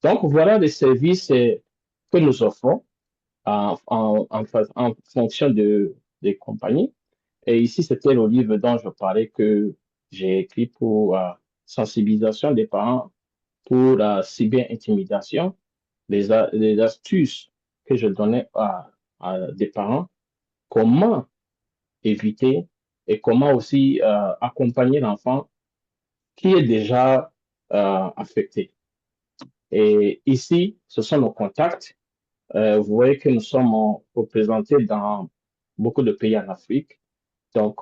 Donc, voilà les services que nous offrons en fonction des compagnies. Et ici, c'était le livre dont je parlais que j'ai écrit pour sensibilisation des parents pour la cyber-intimidation, les astuces que je donnais à des parents, comment éviter et comment aussi accompagner l'enfant qui est déjà affecté. Et ici, ce sont nos contacts. Vous voyez que nous sommes représentés dans beaucoup de pays en Afrique. Donc,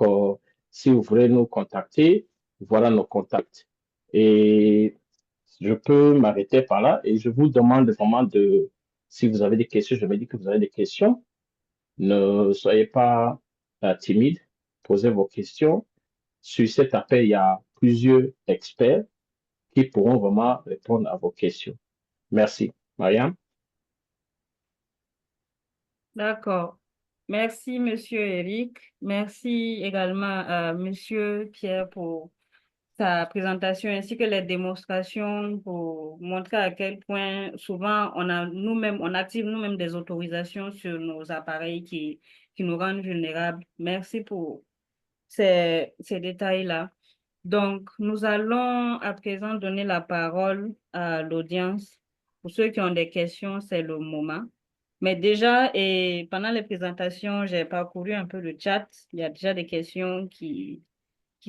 si vous voulez nous contacter, voilà nos contacts. Et je peux m'arrêter par là et je vous demande vraiment si vous avez des questions, je me dis que vous avez des questions, ne soyez pas timide, posez vos questions. Sur cet appel, il y a plusieurs experts qui pourront vraiment répondre à vos questions. Merci. Marianne? D'accord. Merci, Monsieur Eric. Merci également à Monsieur Pierre pour sa présentation ainsi que les démonstrations pour montrer à quel point souvent on active nous-mêmes des autorisations sur nos appareils qui nous rendent vulnérables. Merci pour ces détails-là. Donc, nous allons à présent donner la parole à l'audience. Pour ceux qui ont des questions, c'est le moment. Mais déjà, et pendant les présentations, j'ai parcouru un peu le chat. Il y a déjà des questions qui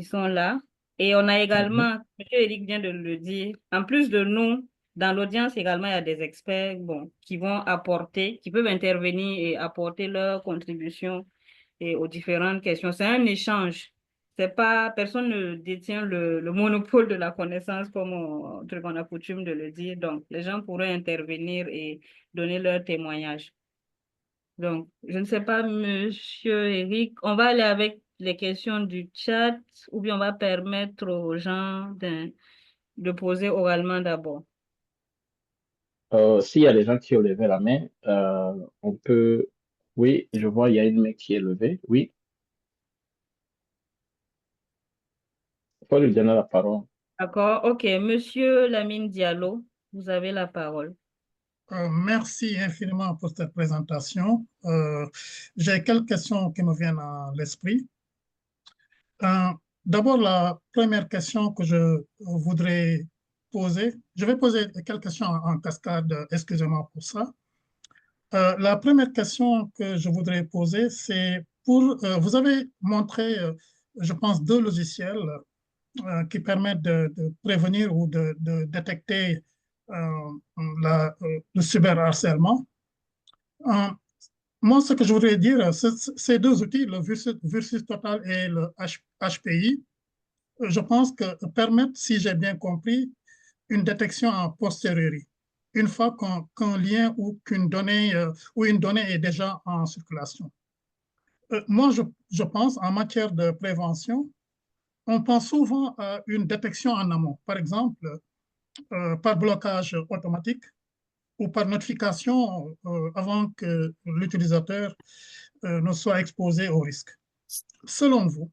sont là. Et on a également, M. Eric vient de le dire, en plus de nous, dans l'audience également, il y a des experts bon, qui vont apporter, qui peuvent intervenir et apporter leur contribution et aux différentes questions. C'est un échange. C'est pas, personne ne détient le monopole de la connaissance comme on a coutume de le dire. Donc, les gens pourraient intervenir et donner leur témoignage. Donc, je ne sais pas, Monsieur Eric, on va aller avec les questions du chat ou bien on va permettre aux gens de poser oralement d'abord. S'il y a des gens qui ont levé la main, on peut... Oui, je vois, il y a une main qui est levée. Oui, il faut lui donner la parole. D'accord, ok. Monsieur Lamine Diallo, vous avez la parole. Merci infiniment pour cette présentation. J'ai quelques questions qui me viennent à l'esprit. Euh, D'abord, la première question que je voudrais poser, je vais poser quelques questions en cascade, excusez-moi pour ça. La première question que je voudrais poser, c'est vous avez montré, je pense, deux logiciels qui permettent de prévenir ou de détecter le cyberharcèlement. Euh, Moi, ce que je voudrais dire, ces deux outils, le Versus Total et le HPI, je pense que permettent, si j'ai bien compris, une détection en posteriori, une fois qu'un lien ou qu'une donnée ou une donnée est déjà en circulation. Moi, je pense en matière de prévention, on pense souvent à une détection en amont, par exemple par blocage automatique ou par notification avant que l'utilisateur ne soit exposé au risque. Selon vous,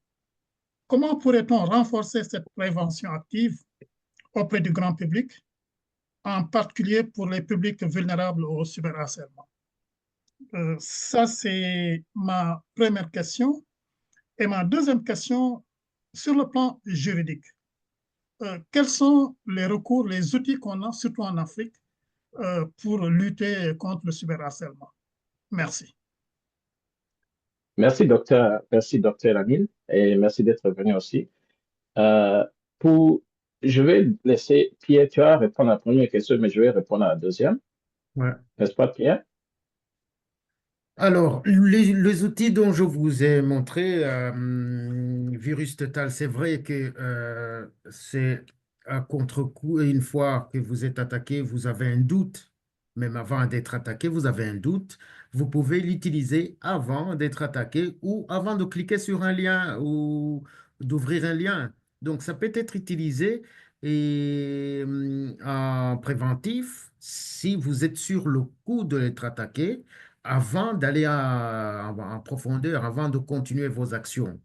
comment pourrait-on renforcer cette prévention active auprès du grand public, en particulier pour les publics vulnérables au cyberharcèlement? Ça, c'est ma première question. Et ma deuxième question, sur le plan juridique, quels sont les recours, les outils qu'on a, surtout en Afrique, pour lutter contre le cyberharcèlement? Merci. Merci, docteur Amine, et merci d'être venu aussi. Euh, pour, je vais laisser Pierre, tu vas répondre à la première question, mais je vais répondre à la deuxième. Ouais. N'est-ce pas, Pierre? Alors, les outils dont je vous ai montré, Virus Total, c'est vrai que c'est à contre-coup, et une fois que vous êtes attaqué, vous avez un doute, même avant d'être attaqué, vous avez un doute, vous pouvez l'utiliser avant d'être attaqué ou avant de cliquer sur un lien ou d'ouvrir un lien. Donc, ça peut être utilisé en préventif si vous êtes sur le coup d'être attaqué avant d'aller en profondeur, avant de continuer vos actions.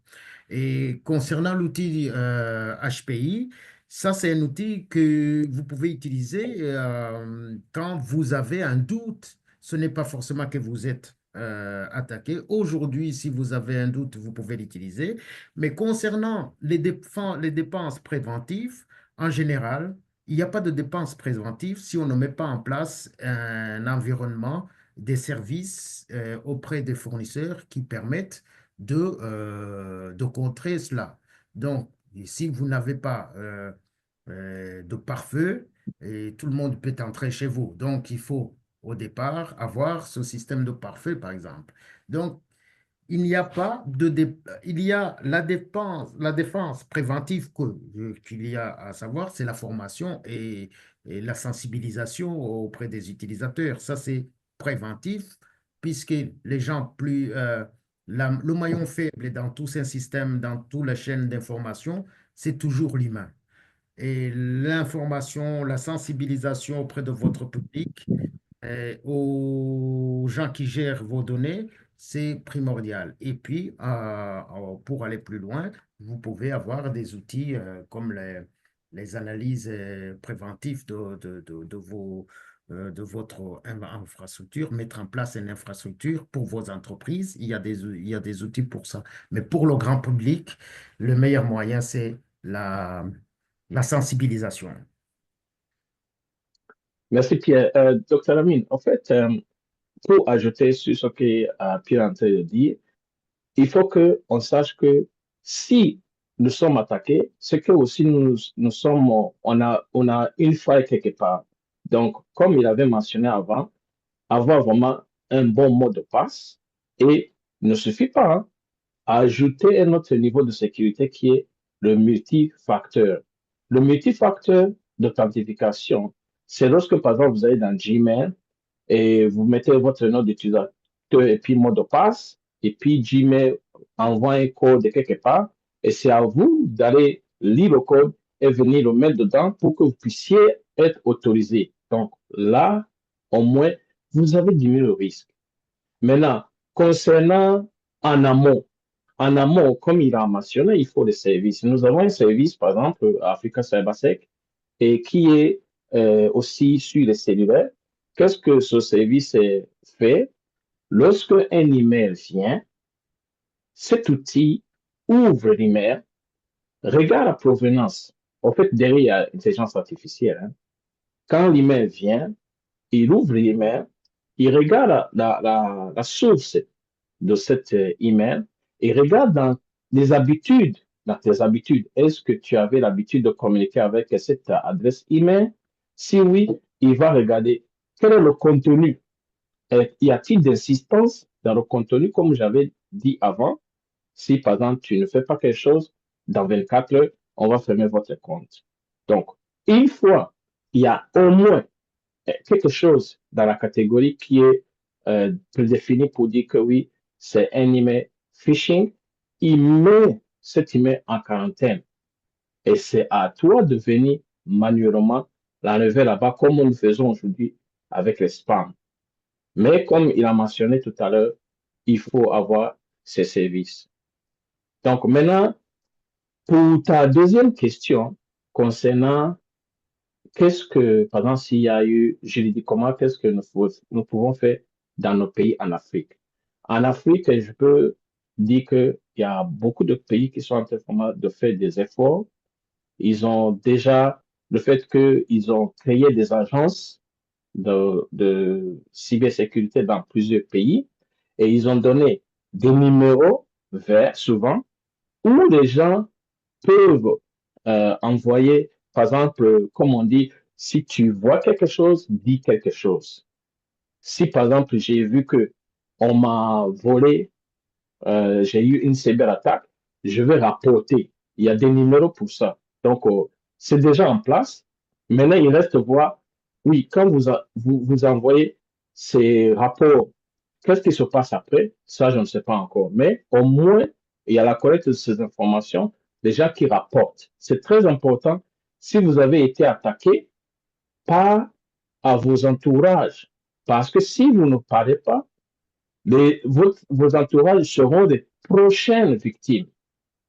Et concernant l'outil HPI, ça, c'est un outil que vous pouvez utiliser quand vous avez un doute. Ce n'est pas forcément que vous êtes attaqué. Aujourd'hui, si vous avez un doute, vous pouvez l'utiliser. Mais concernant les dépenses préventives, en général, il n'y a pas de dépenses préventives si on ne met pas en place un environnement des services auprès des fournisseurs qui permettent de contrer cela. Donc, si vous n'avez pas de pare-feu, et tout le monde peut entrer chez vous. Donc, il faut au départ avoir ce système de pare-feu, par exemple. Donc, il n'y a pas il y a la défense préventive qu'il y a à savoir, c'est la formation et la sensibilisation auprès des utilisateurs. Ça, c'est préventif, puisque les gens le maillon faible dans tous ces systèmes, dans toutes les chaînes d'information, c'est toujours l'humain. Et l'information, la sensibilisation auprès de votre public, aux gens qui gèrent vos données, c'est primordial. Et puis, pour aller plus loin, vous pouvez avoir des outils comme les analyses préventives de votre infrastructure, mettre en place une infrastructure pour vos entreprises. Il y a des outils pour ça. Mais pour le grand public, le meilleur moyen, c'est la sensibilisation. Merci, Pierre. Docteur Amine, en fait, pour ajouter sur ce que Pierre est en train de dire, il faut qu'on sache que si nous sommes attaqués, c'est que aussi nous sommes, on a une faille quelque part. Donc, comme il avait mentionné avant, avoir vraiment un bon mot de passe et il ne suffit pas à ajouter un autre niveau de sécurité qui est le multifacteur. Le multifacteur d'authentification, c'est lorsque, par exemple, vous allez dans Gmail et vous mettez votre nom d'utilisateur et puis mot de passe, et puis Gmail envoie un code de quelque part, et c'est à vous d'aller lire le code et venir le mettre dedans pour que vous puissiez être autorisé. Donc là, au moins, vous avez diminué le risque. Maintenant, concernant en amont, comme il a mentionné, il faut des services. Nous avons un service, par exemple, Africa CyberSec, et qui est aussi sur les cellulaires. Qu'est-ce que ce service fait? Lorsque un email vient, cet outil ouvre l'email, regarde la provenance. En fait, derrière, il y a l'intelligence artificielle. Quand l'email vient, il ouvre l'email, il regarde la source de cet email et regarde dans tes habitudes, est-ce que tu avais l'habitude de communiquer avec cette adresse email? Si oui, il va regarder quel est le contenu. Y a-t-il d'insistance dans le contenu, comme j'avais dit avant? Si, par exemple, tu ne fais pas quelque chose, dans 24 heures, on va fermer votre compte. Donc, une fois, il y a au moins quelque chose dans la catégorie qui est prédéfini pour dire que oui, c'est un email phishing, il met cet email en quarantaine. Et c'est à toi de venir manuellement l'enlever là-bas, comme nous le faisons aujourd'hui avec les spams. Mais comme il a mentionné tout à l'heure, il faut avoir ces services. Donc maintenant, pour ta deuxième question concernant qu'est-ce que, par exemple, s'il y a eu juridiquement, qu'est-ce que nous pouvons faire dans nos pays en Afrique? En Afrique, je peux dit qu'il y a beaucoup de pays qui sont en train vraiment de faire des efforts. Ils ont déjà, le fait qu'ils ont créé des agences de cybersécurité dans plusieurs pays et ils ont donné des numéros verts souvent où les gens peuvent envoyer, par exemple, comme on dit, si tu vois quelque chose, dis quelque chose. Si par exemple j'ai vu que on m'a volé, j'ai eu une cyberattaque, je vais rapporter. Il y a des numéros pour ça. Donc, c'est déjà en place. Maintenant, il reste voir, oui, quand vous envoyez ces rapports, qu'est-ce qui se passe après? Ça, je ne sais pas encore. Mais au moins, il y a la collecte de ces informations, des gens qui rapportent. C'est très important. Si vous avez été attaqué, pas à vos entourages. Parce que si vous ne parlez pas, vos entourages seront des prochaines victimes.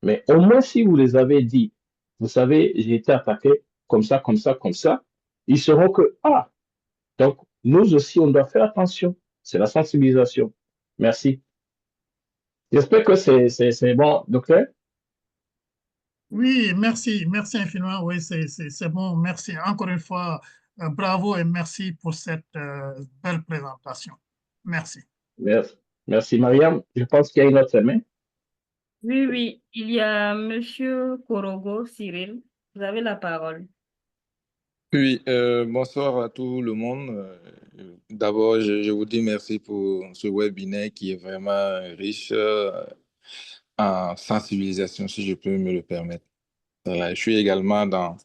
Mais au moins, si vous les avez dit, vous savez, j'ai été attaqué comme ça, comme ça, comme ça, ils sauront que, ah, donc nous aussi, on doit faire attention. C'est la sensibilisation. Merci. J'espère que c'est bon, docteur. Oui, merci, merci infiniment. Oui, c'est bon. Merci encore une fois. Bravo et merci pour cette belle présentation. Merci. Merci. Merci, Mariam. Je pense qu'il y a une autre main. Oui, oui, il y a Monsieur Korogo Cyril. Vous avez la parole. Oui, bonsoir à tout le monde. D'abord, je vous dis merci pour ce webinaire qui est vraiment riche en sensibilisation, si je peux me le permettre. Voilà, je suis également dans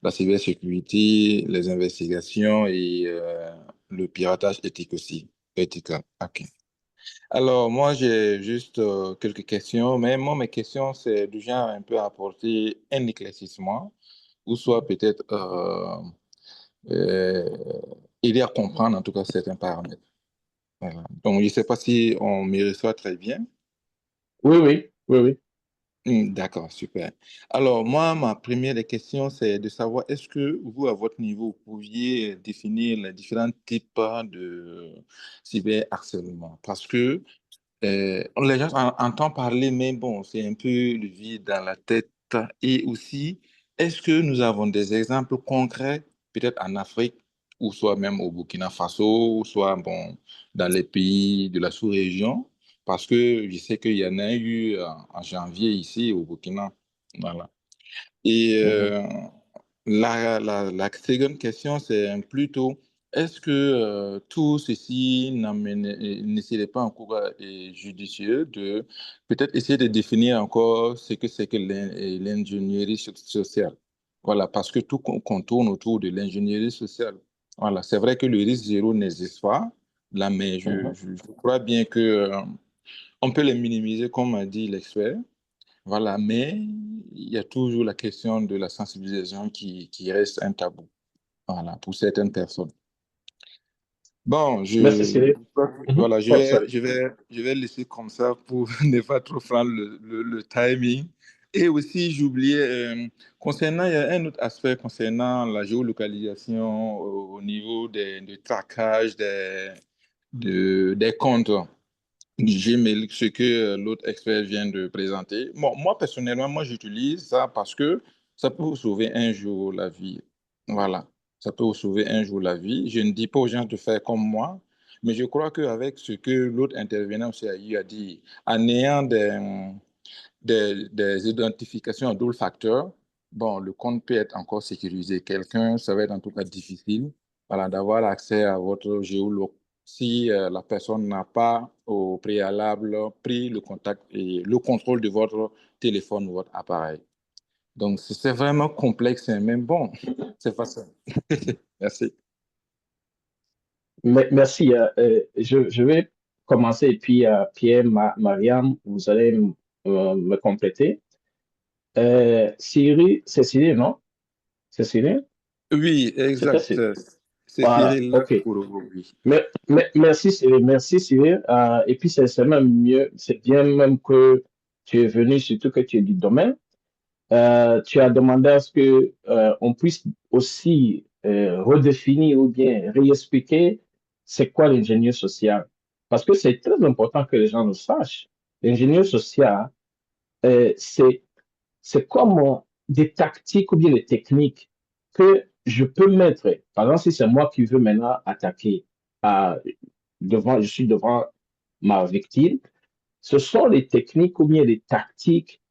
la cybersécurité, les investigations et le piratage éthique aussi. Ethical. OK. Alors, moi, j'ai juste quelques questions, mais moi, mes questions, c'est du genre un peu apporter un éclaircissement, ou soit peut-être euh, aider à comprendre en tout cas certains paramètres. Voilà. Donc, je ne sais pas si on me reçoit très bien. Oui, oui, oui, oui. D'accord, super. Alors, moi, ma première des questions, c'est de savoir, est-ce que vous, à votre niveau, vous pouviez définir les différents types de cyberharcèlement? Parce que les gens entendent parler, mais bon, c'est un peu le vide dans la tête. Et aussi, est-ce que nous avons des exemples concrets, peut-être en Afrique, ou soit même au Burkina Faso, ou soit bon, dans les pays de la sous-région? Parce que je sais qu'il y en a eu en janvier ici au Burkina. Voilà. Et Mhm. la seconde question, c'est plutôt, est-ce que tout ceci ne serait pas encore judicieux de peut-être essayer de définir encore ce que c'est que l'ingénierie sociale? Voilà, parce que tout contourne autour de l'ingénierie sociale. Voilà, c'est vrai que le risque zéro n'existe pas, là, mais Mhm. je crois bien que on peut les minimiser, comme a dit l'expert. Voilà, mais il y a toujours la question de la sensibilisation qui reste un tabou, voilà, pour certaines personnes. Bon, Merci, Cyril. Mhm. voilà, Oh, sorry. je vais laisser comme ça pour ne pas trop prendre le timing. Et aussi, j'oubliais, concernant, il y a un autre aspect concernant la géolocalisation au niveau du traquage des comptes. Gmail, ce que l'autre expert vient de présenter. Bon, moi, personnellement, moi, j'utilise ça parce que ça peut vous sauver un jour la vie. Voilà, ça peut vous sauver un jour la vie. Je ne dis pas aux gens de faire comme moi, mais je crois qu'avec ce que l'autre intervenant aussi a eu à dire, en ayant des identifications à double facteur, bon, le compte peut être encore sécurisé. Quelqu'un, ça va être en tout cas difficile, voilà, d'avoir accès à votre géoloc si la personne n'a pas au préalable pris le contact et le contrôle de votre téléphone ou votre appareil. Donc, c'est vraiment complexe, hein, mais bon, c'est facile. Merci. Merci. Je vais commencer et puis Pierre, Mariam, vous allez me compléter. Cyril, c'est Cyril, non? C'est Cyril? Oui, C'était exact. Cyril. C'est Voilà, Cyril OK. Kourogo, oui. Merci Cyril, merci Cyril. Et puis c'est même mieux, c'est bien même que tu es venu, surtout que tu es du domaine. Tu as demandé à ce que on puisse aussi redéfinir ou bien réexpliquer c'est quoi l'ingénieur social. Parce que c'est très important que les gens le sachent. L'ingénieur social, c'est comme des tactiques ou bien des techniques que je peux mettre. Par exemple, si c'est moi qui veux maintenant attaquer, je suis devant ma victime, ce sont les techniques ou bien les tactiques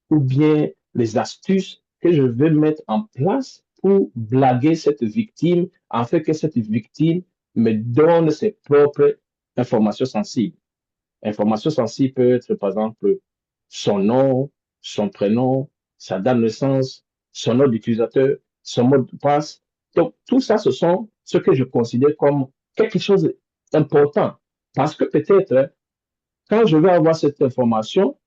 ou bien les astuces que je vais mettre en place pour blaguer cette victime, afin que cette victime me donne ses propres informations sensibles. Information sensible peut être, par exemple, son nom, son prénom, sa date de naissance, son nom d'utilisateur, son mot de passe. Donc, tout ça, ce sont ce que je considère comme quelque chose d'important. Parce que peut-être, quand je vais avoir cette information,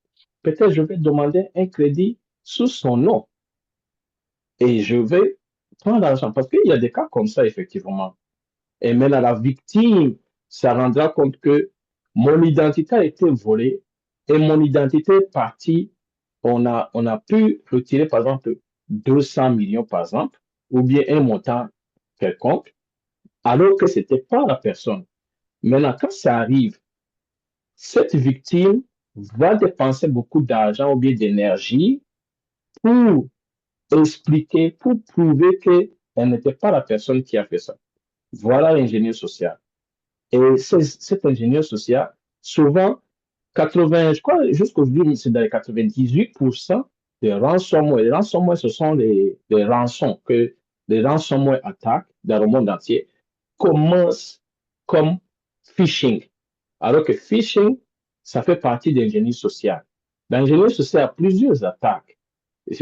peut-être je vais demander un crédit sous son nom et je vais prendre l'argent. Parce qu'il y a des cas comme ça, effectivement. Et maintenant, la victime se rendra compte que mon identité a été volée et mon identité est partie. On a pu retirer, par exemple, 200 millions, par exemple, ou bien un montant quelconque, alors que ce n'était pas la personne. Maintenant, quand ça arrive, cette victime va dépenser beaucoup d'argent ou bien d'énergie pour expliquer, pour prouver qu'elle n'était pas la personne qui a fait ça. Voilà l'ingénieur social. Et cet ingénieur social, souvent, 80, je crois, jusqu'aujourd'hui, c'est dans les 98% des ransomware. Les ransomware, ce sont les rançons que les ransomware attaques dans le monde entier commencent comme phishing. Alors que phishing, ça fait partie de l'ingénierie sociale. L'ingénierie sociale a plusieurs attaques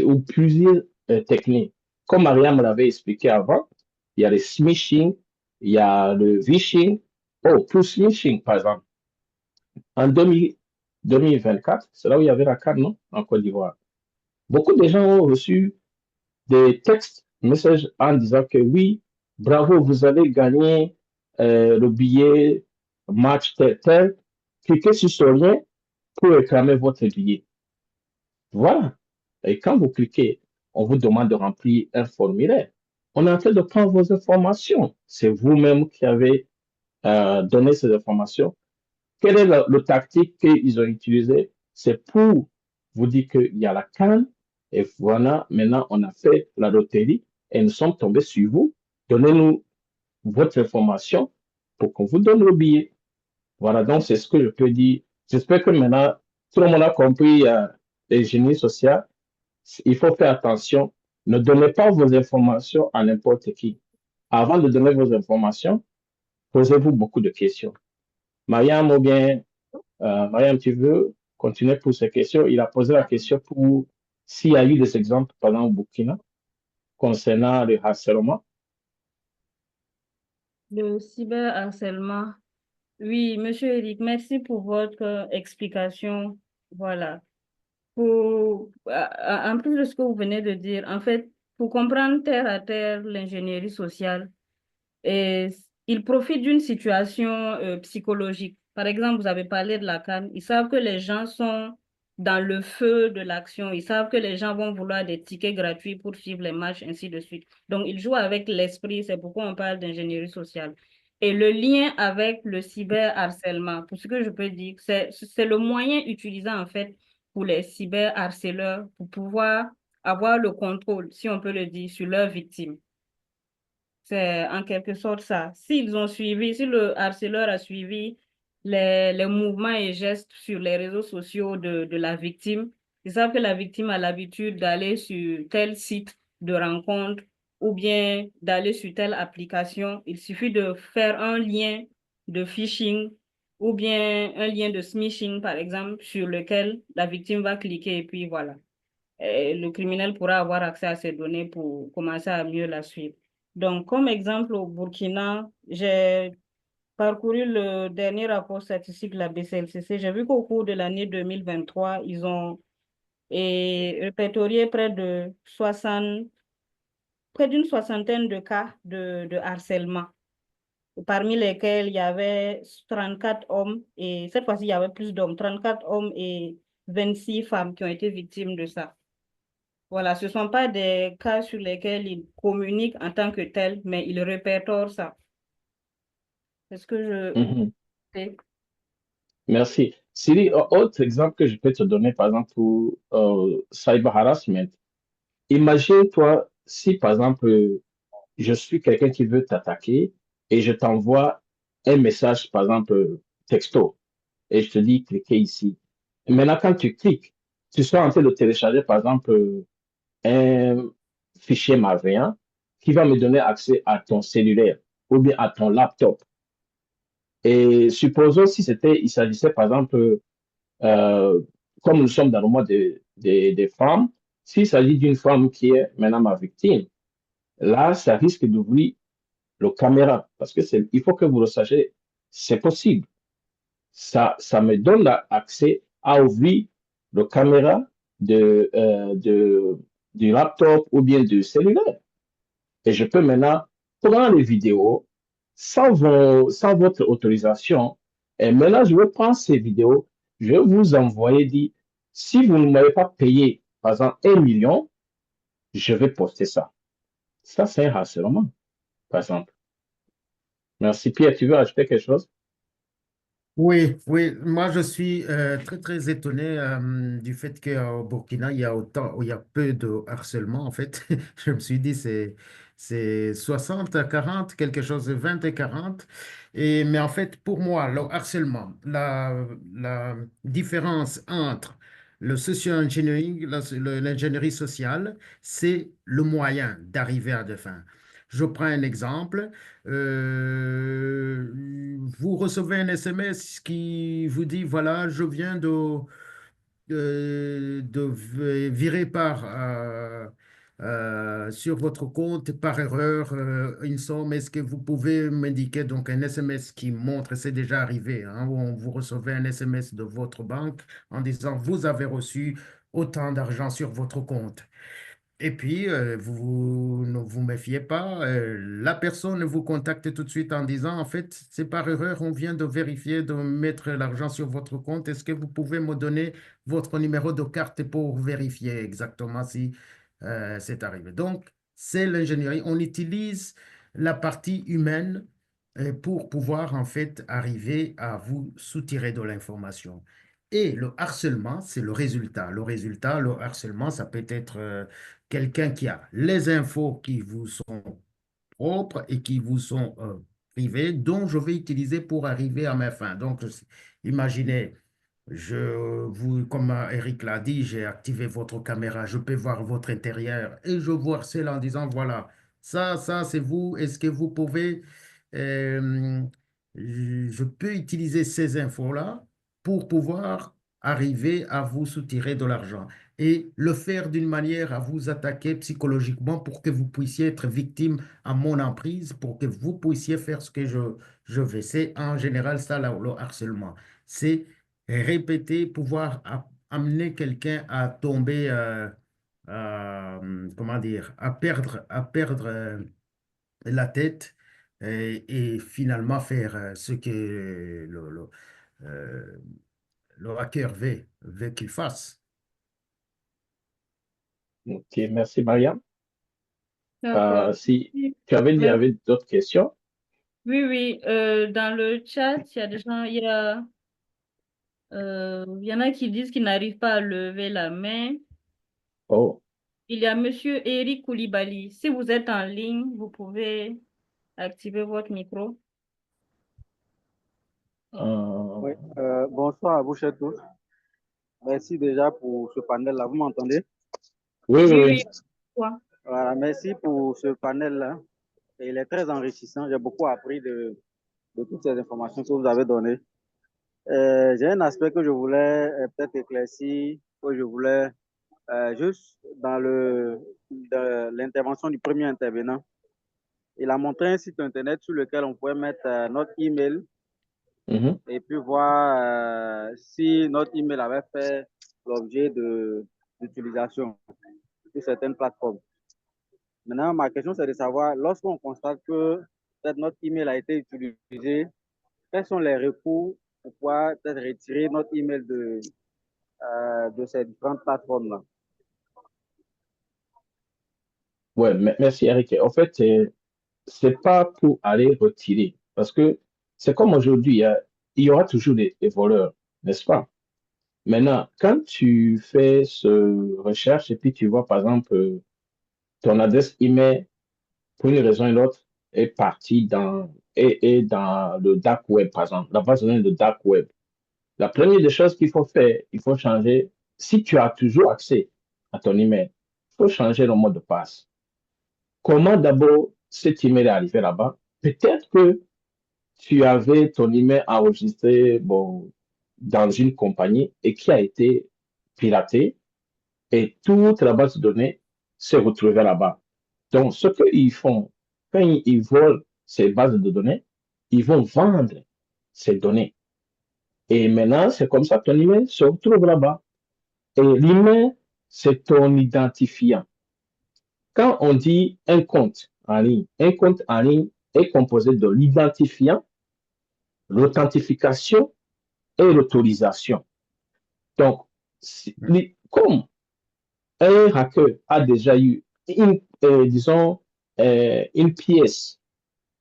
ou plusieurs techniques. Comme Mariam l'avait expliqué avant, il y a le smishing, il y a le vishing. Oh, pour smishing, par exemple, en 2024, c'est là où il y avait la CAN, non? En Côte d'Ivoire. Beaucoup de gens ont reçu des textes, messages en disant que oui, bravo, vous avez gagné le billet match tel, tel. Cliquez sur ce lien pour réclamer votre billet. Voilà. Et quand vous cliquez, on vous demande de remplir un formulaire. On est en train de prendre vos informations. C'est vous-même qui avez donné ces informations. Quelle est le tactique qu'ils ont utilisé? C'est pour vous dire qu'il y a la CAN et voilà, maintenant on a fait la loterie et nous sommes tombés sur vous. Donnez-nous votre information pour qu'on vous donne le billet. Voilà, donc c'est ce que je peux dire. J'espère que maintenant tout le monde a compris les génies sociaux. Il faut faire attention. Ne donnez pas vos informations à n'importe qui. Avant de donner vos informations, posez-vous beaucoup de questions. Mariam ou bien Mariam, tu veux continuer pour ces questions? Il a posé la question pour s'il y a eu des exemples, par exemple au Burkina, concernant le harcèlement. Le cyberharcèlement. Oui, Monsieur Eric, merci pour votre explication. Voilà. En plus de ce que vous venez de dire, en fait, pour comprendre terre à terre l'ingénierie sociale, et ils profitent d'une situation psychologique. Par exemple, vous avez parlé de la CAN. Ils savent que les gens sont dans le feu de l'action. Ils savent que les gens vont vouloir des tickets gratuits pour suivre les matchs, ainsi de suite. Donc, ils jouent avec l'esprit. C'est pourquoi on parle d'ingénierie sociale. Et le lien avec le cyberharcèlement, pour ce que je peux dire, c'est le moyen utilisé en fait pour les cyberharceleurs pour pouvoir avoir le contrôle, si on peut le dire, sur leurs victimes. C'est en quelque sorte ça. S'ils ont suivi, si le harceleur a suivi les mouvements et gestes sur les réseaux sociaux de la victime, ils savent que la victime a l'habitude d'aller sur tel site de rencontre ou bien d'aller sur telle application. Il suffit de faire un lien de phishing ou bien un lien de smishing, par exemple, sur lequel la victime va cliquer et puis voilà. Et le criminel pourra avoir accès à ces données pour commencer à mieux la suivre. Donc, comme exemple, au Burkina, j'ai parcouru le dernier rapport statistique de la BCLCC. J'ai vu qu'au cours de l'année 2023, ils ont répertorié près d'une soixantaine de cas de harcèlement, parmi lesquels il y avait 34 hommes, et cette fois-ci, il y avait plus d'hommes, 34 hommes et 26 femmes qui ont été victimes de ça. Voilà, ce ne sont pas des cas sur lesquels ils communiquent en tant que tels, mais ils répertorient ça. C'est ce que je Mhm. sais. Merci. Siri, autre exemple que je peux te donner, par exemple, pour cyber harassment. Imagine-toi si, par exemple, je suis quelqu'un qui veut t'attaquer et je t'envoie un message, par exemple, texto, et je te dis, cliquez ici. Et maintenant, quand tu cliques, tu seras en train de télécharger, par exemple, un fichier malveillant qui va me donner accès à ton cellulaire ou bien à ton laptop. Et supposons si il s'agissait, par exemple, euh, comme nous sommes dans le mois des femmes, s'il s'agit d'une femme qui est maintenant ma victime, là, ça risque d'ouvrir le caméra, parce que il faut que vous le sachiez, c'est possible. Ça me donne accès à ouvrir le caméra du laptop ou bien du cellulaire. Et je peux maintenant prendre les vidéos sans votre autorisation. Et maintenant, je vais prendre ces vidéos, je vais vous envoyer, dire, si vous ne m'avez pas payé, par exemple, 1 million, je vais poster ça. Ça, c'est un harcèlement, par exemple. Merci, Pierre. Tu veux ajouter quelque chose? Oui, oui, moi je suis très très étonné du fait qu'au Burkina il y a peu de harcèlement en fait. Je me suis dit c'est 60 à 40, quelque chose de 20 et 40. Mais en fait pour moi le harcèlement, la différence entre le socio-engineering, l'ingénierie sociale, c'est le moyen d'arriver à des fins. Je prends un exemple. Vous recevez un SMS qui vous dit, voilà, je viens de virer sur votre compte par erreur une somme. Est-ce que vous pouvez m'indiquer donc un SMS qui montre, c'est déjà arrivé, hein, où vous recevez un SMS de votre banque en disant, vous avez reçu autant d'argent sur votre compte. Et puis, vous ne vous méfiez pas, la personne vous contacte tout de suite en disant, en fait, c'est par erreur, on vient de vérifier, de mettre l'argent sur votre compte. Est-ce que vous pouvez me donner votre numéro de carte pour vérifier exactement si c'est arrivé? Donc, c'est l'ingénierie. On utilise la partie humaine pour pouvoir, en fait, arriver à vous soutirer de l'information. Et le harcèlement, c'est le résultat. Le harcèlement, ça peut être quelqu'un qui a les infos qui vous sont propres et qui vous sont privées, dont je vais utiliser pour arriver à mes fins. Donc, imaginez, comme Eric l'a dit, j'ai activé votre caméra, je peux voir votre intérieur et je vous harcèle en disant, voilà, ça, c'est vous. Est-ce que vous pouvez, euh, je peux utiliser ces infos-là pour pouvoir arriver à vous soutirer de l'argent et le faire d'une manière à vous attaquer psychologiquement pour que vous puissiez être victime à mon emprise, pour que vous puissiez faire ce que je veux. C'est en général ça, le harcèlement. C'est répéter, pouvoir amener quelqu'un à tomber, comment dire, à perdre la tête et finalement faire ce que euh, le hacker veut qu'il fasse. Ok, merci, Mariam. D'accord. Si tu avais dit, il y Mais avait d'autres questions? oui, oui, dans le chat, il y a des gens, il y en a qui disent qu'ils n'arrivent pas à lever la main. Oh, Il y a Monsieur Eric Koulibaly. Si vous êtes en ligne, vous pouvez activer votre micro. Oui, bonsoir à vous chers tous. Merci déjà pour ce panel-là. Vous m'entendez? oui, oui, Oui, oui. oui. Quoi? Voilà, merci pour ce panel-là. Il est très enrichissant. J'ai beaucoup appris de toutes ces informations que vous avez données. J'ai un aspect que je voulais peut-être éclaircir, que je voulais juste dans l'intervention du premier intervenant. Il a montré un site internet sur lequel on pouvait mettre notre email Mhm. et puis voir si notre email avait fait l'objet d'utilisation sur certaines plateformes. Maintenant, ma question, c'est de savoir, lorsqu'on constate que peut-être notre email a été utilisé, quels sont les recours pour pouvoir peut-être retirer notre email de ces différentes plateformes-là? Ouais, merci, Eric. En fait, c'est pas pour aller retirer, parce que c'est comme aujourd'hui, hein, il y aura toujours des voleurs. n'est-ce pas? Maintenant, quand tu fais ce recherche et puis tu vois, par exemple, ton adresse email, pour une raison ou l'autre, est partie est dans le dark web, par exemple, la base de données de dark web. La première des choses qu'il faut faire, il faut changer, si tu as toujours accès à ton email, il faut changer le mot de passe. Comment d'abord cet email est arrivé là-bas? Peut-être que tu avais ton email enregistré dans une compagnie et qui a été piraté et toute la base de données s'est retrouvée là-bas. Donc, ce qu'ils font, quand ils volent ces bases de données, ils vont vendre ces données. Et maintenant, c'est comme ça que ton email se retrouve là-bas. Et l'email, c'est ton identifiant. Quand on dit un compte en ligne est composé de l'identifiant, l'authentification et l'autorisation. Donc, comme un hacker a déjà eu disons, une pièce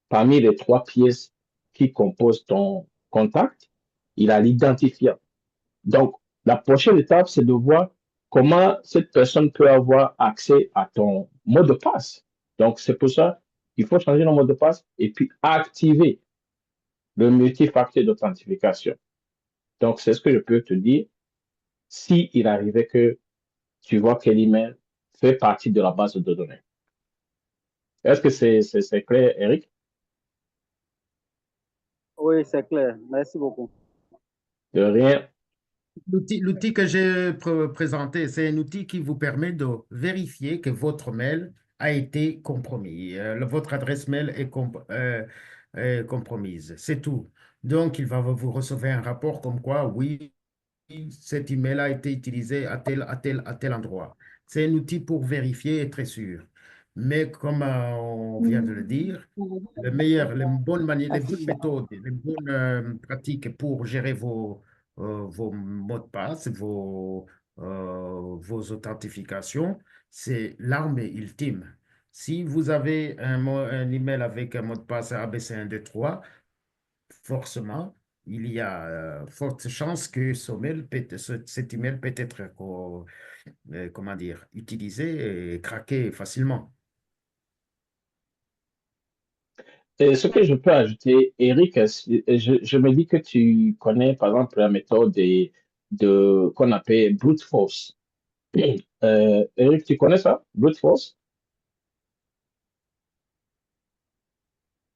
parmi les 3 pièces qui composent ton contact, il a l'identifiant. Donc, la prochaine étape, c'est de voir comment cette personne peut avoir accès à ton mot de passe. Donc, c'est pour ça qu'il faut changer le mot de passe et puis activer le multifacteur d'authentification. Donc, c'est ce que je peux te dire. Si il arrivait que tu vois que l'email fait partie de la base de données. Est-ce que c'est clair, Eric? Oui, c'est clair. Merci beaucoup. De rien. L'outil que j'ai présenté, c'est un outil qui vous permet de vérifier que votre mail a été compromis. Votre adresse mail est compromise. C'est tout. Donc, vous recevoir un rapport comme quoi, oui, cet email a été utilisé à tel endroit. C'est un outil pour vérifier et être sûr. Mais comme on vient de le dire, les bonnes manières, les bonnes méthodes, les bonnes pratiques pour gérer vos mots de passe, vos authentifications, c'est l'arme ultime. Si vous avez un email avec un mot de passe ABC123, forcément, il y a forte chance que cet email peut être, comment dire, utilisé et craqué facilement. Et ce que je peux ajouter, Eric, je me dis que tu connais, par exemple, la méthode qu'on appelle brute force. Eric, tu connais ça? Brute force?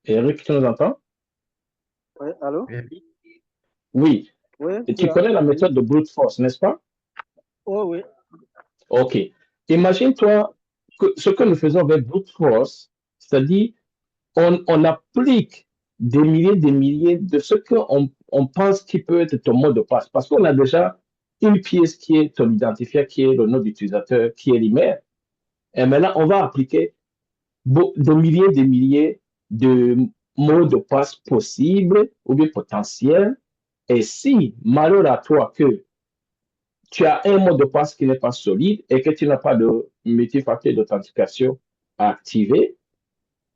Eric, tu nous entends? Oui, allô? Oui. Oui, Et tu connais la méthode de brute force, n'est-ce pas? Oh, oui. OK. Imagine-toi que ce que nous faisons avec brute force, c'est-à-dire on applique des milliers de ce qu'on pense qui peut être ton mot de passe. Parce qu'on a déjà une pièce qui est ton identifiant, qui est le nom d'utilisateur, qui est l'email. Et maintenant, on va appliquer des milliers de mots de passe possibles ou bien potentiels. Et si, malheur à toi, que tu as un mot de passe qui n'est pas solide et que tu n'as pas de multifacteur d'authentification activé,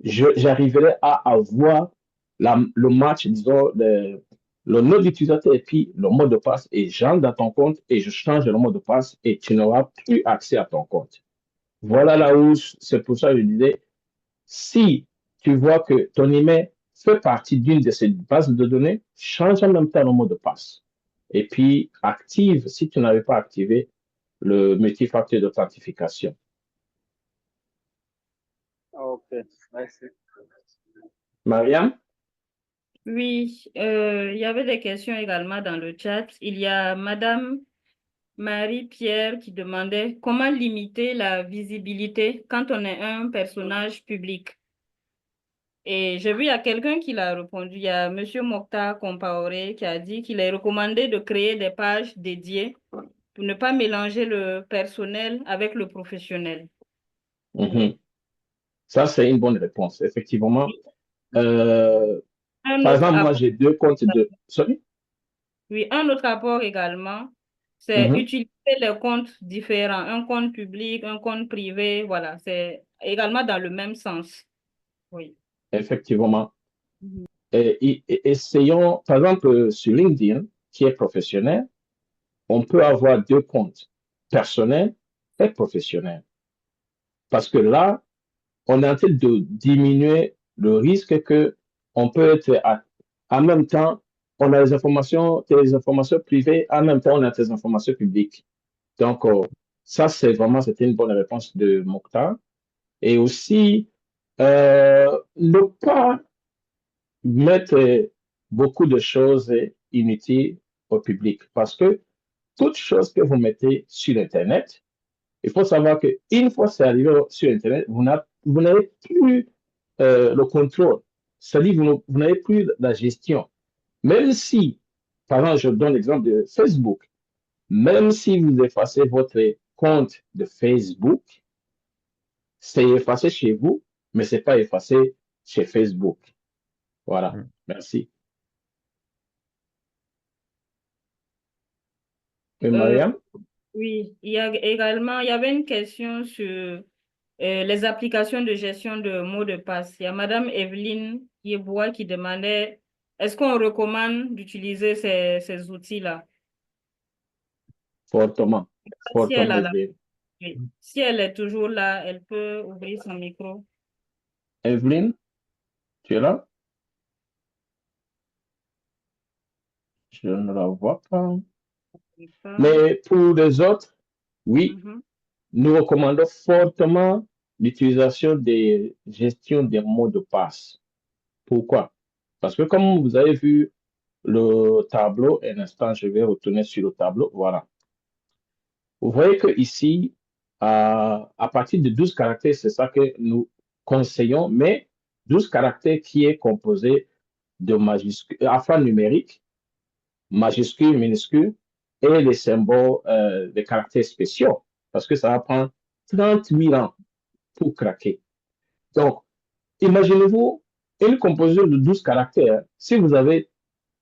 j'arriverai à avoir le match, disons, le nom d'utilisateur et puis le mot de passe et j'entre dans ton compte et je change le mot de passe et tu n'auras plus accès à ton compte. Voilà là où c'est pour ça que je disais, si tu vois que ton email fait partie d'une de ces bases de données, change en même temps le mot de passe. Et puis active, si tu n'avais pas activé, le multifacteur d'authentification. Ok, merci. Marianne? Oui, il y avait des questions également dans le chat. Il y a Madame Marie-Pierre qui demandait comment limiter la visibilité quand on est un personnage public. Et j'ai vu, il y a quelqu'un qui l'a répondu. Il y a Monsieur Mokhtar Compaoré qui a dit qu'il est recommandé de créer des pages dédiées pour ne pas mélanger le personnel avec le professionnel. Mhm. Ça, c'est une bonne réponse. Effectivement. Un Par autre exemple, moi, apport, j'ai 2 comptes de... Sorry? oui, un autre apport également, c'est Mhm. utiliser les comptes différents, un compte public, un compte privé, voilà, c'est également dans le même sens. Oui. Effectivement. Mhm. Essayons, par exemple, sur LinkedIn, qui est professionnel, on peut avoir deux comptes, personnel et professionnel. Parce que là, on est en train de diminuer le risque que on peut être en même temps, on a des informations privées, en même temps, on a des informations publiques. Donc, ça, c'était une bonne réponse de Mokhtar. Et aussi, ne pas mettre beaucoup de choses inutiles au public. Parce que toute chose que vous mettez sur Internet, il faut savoir qu'une fois c'est arrivé sur Internet, vous n'avez plus le contrôle. C'est-à-dire vous n'avez plus la gestion. Même si, par exemple, je donne l'exemple de Facebook, même si vous effacez votre compte de Facebook, c'est effacé chez vous, mais ce n'est pas effacé chez Facebook. Voilà, merci. Et Mariam? Oui, il y a également, il y avait une question sur les applications de gestion de mots de passe. Il y a Madame Evelyne Yebois qui demandait, est-ce qu'on recommande d'utiliser ces outils-là? Fortement, Si elle fortement, a la- Evelyne. oui. Si elle est toujours là, elle peut ouvrir son micro. Evelyne, tu es là? Je ne la vois pas. Mais pour les autres, oui, Mhm. nous recommandons fortement l'utilisation des gestions des mots de passe. Pourquoi? Parce que comme vous avez vu le tableau, un instant, je vais retourner sur le tableau. Voilà. Vous voyez que ici, à partir de 12 caractères, c'est ça que nous conseillons, mais 12 caractères qui est composé de majuscules, alphanumériques, majuscules, minuscules et les symboles, des caractères spéciaux, parce que ça va prendre 30 000 ans pour craquer. Donc, imaginez-vous une composition de 12 caractères. Si vous avez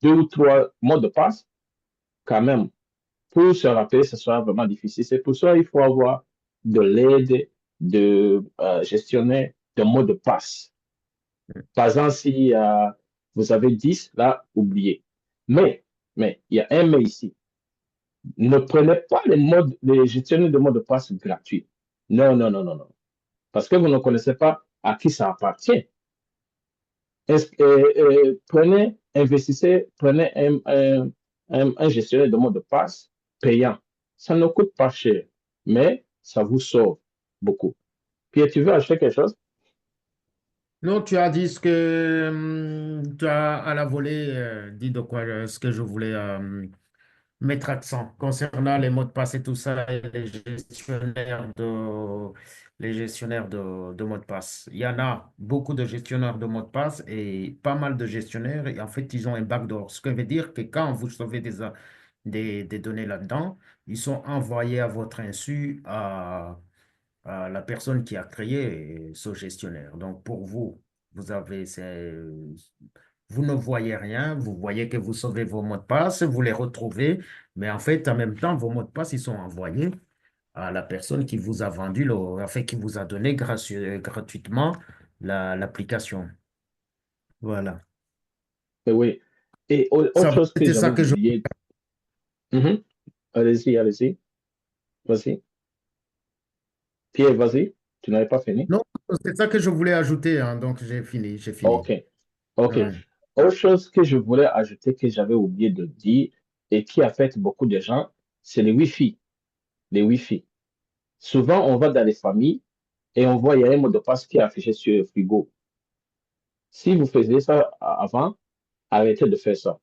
deux ou trois mots de passe, quand même, pour se rappeler, ce sera vraiment difficile. C'est pour ça qu'il faut avoir de l'aide de gestionnaire de mots de passe. Par exemple, si vous avez 10, là, oubliez. Mais, il y a un mais ici. Ne prenez pas les gestionnaires de mots de passe gratuits. Non, non, non, non, non. Parce que vous ne connaissez pas à qui ça appartient. Investissez, prenez un gestionnaire de mots de passe payant. Ça ne coûte pas cher, mais ça vous sauve beaucoup. Pierre, tu veux acheter quelque chose? Non, tu as dit ce que tu as à la volée dit de quoi ce que je voulais mettre accent concernant les mots de passe et tout ça, et les gestionnaires de mots de passe. Il y en a beaucoup de gestionnaires de mots de passe et pas mal de gestionnaires. Et en fait, ils ont un backdoor. Ce qui veut dire que quand vous sauvez des données là-dedans, ils sont envoyés à votre insu à la personne qui a créé ce gestionnaire. Donc, pour vous, vous ne voyez rien, vous voyez que vous sauvez vos mots de passe, vous les retrouvez, mais en fait, en même temps, vos mots de passe, ils sont envoyés à la personne qui vous a vendu, enfin, qui vous a donné gratuitement l'application. Voilà. Eh oui. Et autre chose que C'était j'avais ça que je... oublié. Mhm. Allez-y, allez-y. Vas-y. Pierre, vas-y. Tu n'avais pas fini? Non, c'est ça que je voulais ajouter, hein, donc j'ai fini, j'ai fini. OK. OK. Ouais. Autre chose que je voulais ajouter, que j'avais oublié de dire et qui affecte beaucoup de gens, c'est les Wi-Fi. Les Wi-Fi. Souvent, on va dans les familles et on voit, il y a un mot de passe qui est affiché sur le frigo. Si vous faisiez ça avant, arrêtez de faire ça.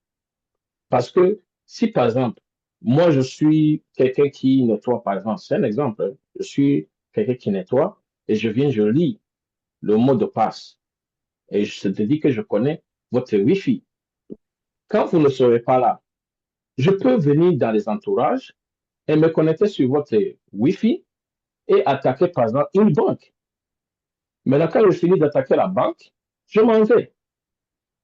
Parce que si, par exemple, moi, je suis quelqu'un qui nettoie, par exemple, c'est un exemple, hein. Je suis quelqu'un qui nettoie et je lis le mot de passe et je te dis que je connais votre Wi-Fi. Quand vous ne serez pas là, je peux venir dans les entourages et me connecter sur votre Wi-Fi et attaquer, par exemple, une banque. Maintenant, quand je finis d'attaquer la banque, je m'en vais.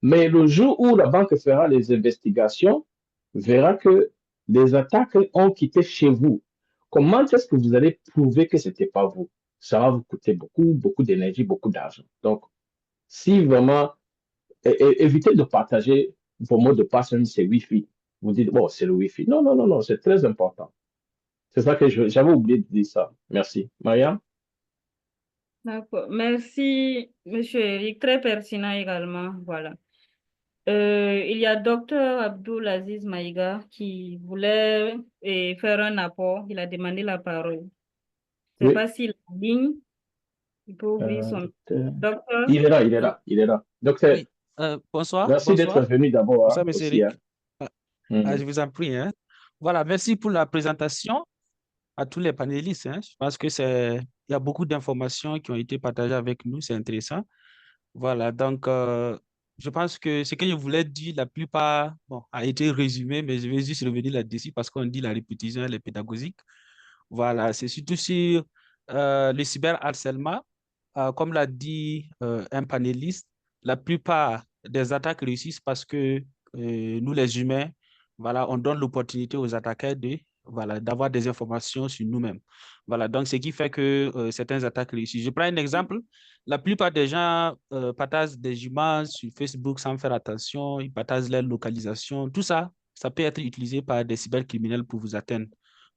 Mais le jour où la banque fera les investigations, verra que les attaques ont quitté chez vous. Comment est-ce que vous allez prouver que ce n'était pas vous? Ça va vous coûter beaucoup, beaucoup d'énergie, beaucoup d'argent. Donc, si vraiment, évitez de partager vos mots de passe, même c'est Wi-Fi. vous dites, bon, c'est le Wi-Fi. Non, non, non, non, c'est très important. C'est ça que j'avais oublié de dire ça. Merci. Mariam? D'accord. Merci, Monsieur Eric. Très pertinent également. Voilà. Il y a Docteur Abdul Aziz Maïga qui voulait faire un apport. Il a demandé la parole. Je ne sais Oui. pas s'il est en ligne. Il peut ouvrir son... Docteur. Docteur? Il est là, il est là, il est là. Docteur, Oui, bonsoir, merci d'être bonsoir. venu d'abord, hein, Bonsoir, Monsieur aussi, Eric. hein. Mhm. Je vous en prie, hein. Voilà, merci pour la présentation à tous les panélistes, hein. Je pense que il y a beaucoup d'informations qui ont été partagées avec nous, c'est intéressant. Voilà, donc je pense que ce que je voulais dire, la plupart, bon, a été résumé, mais je vais juste revenir là-dessus parce qu'on dit la répétition, elle est pédagogique. Voilà, c'est surtout sur le cyberharcèlement. Comme l'a dit un panéliste, la plupart des attaques réussissent parce que nous, les humains, voilà, on donne l'opportunité aux attaqueurs voilà, d'avoir des informations sur nous-mêmes. Voilà, donc ce qui fait que certaines attaques réussissent. Je prends un exemple. La plupart des gens partagent des images sur Facebook sans faire attention, ils partagent leur localisation. Tout ça, ça peut être utilisé par des cybercriminels pour vous atteindre.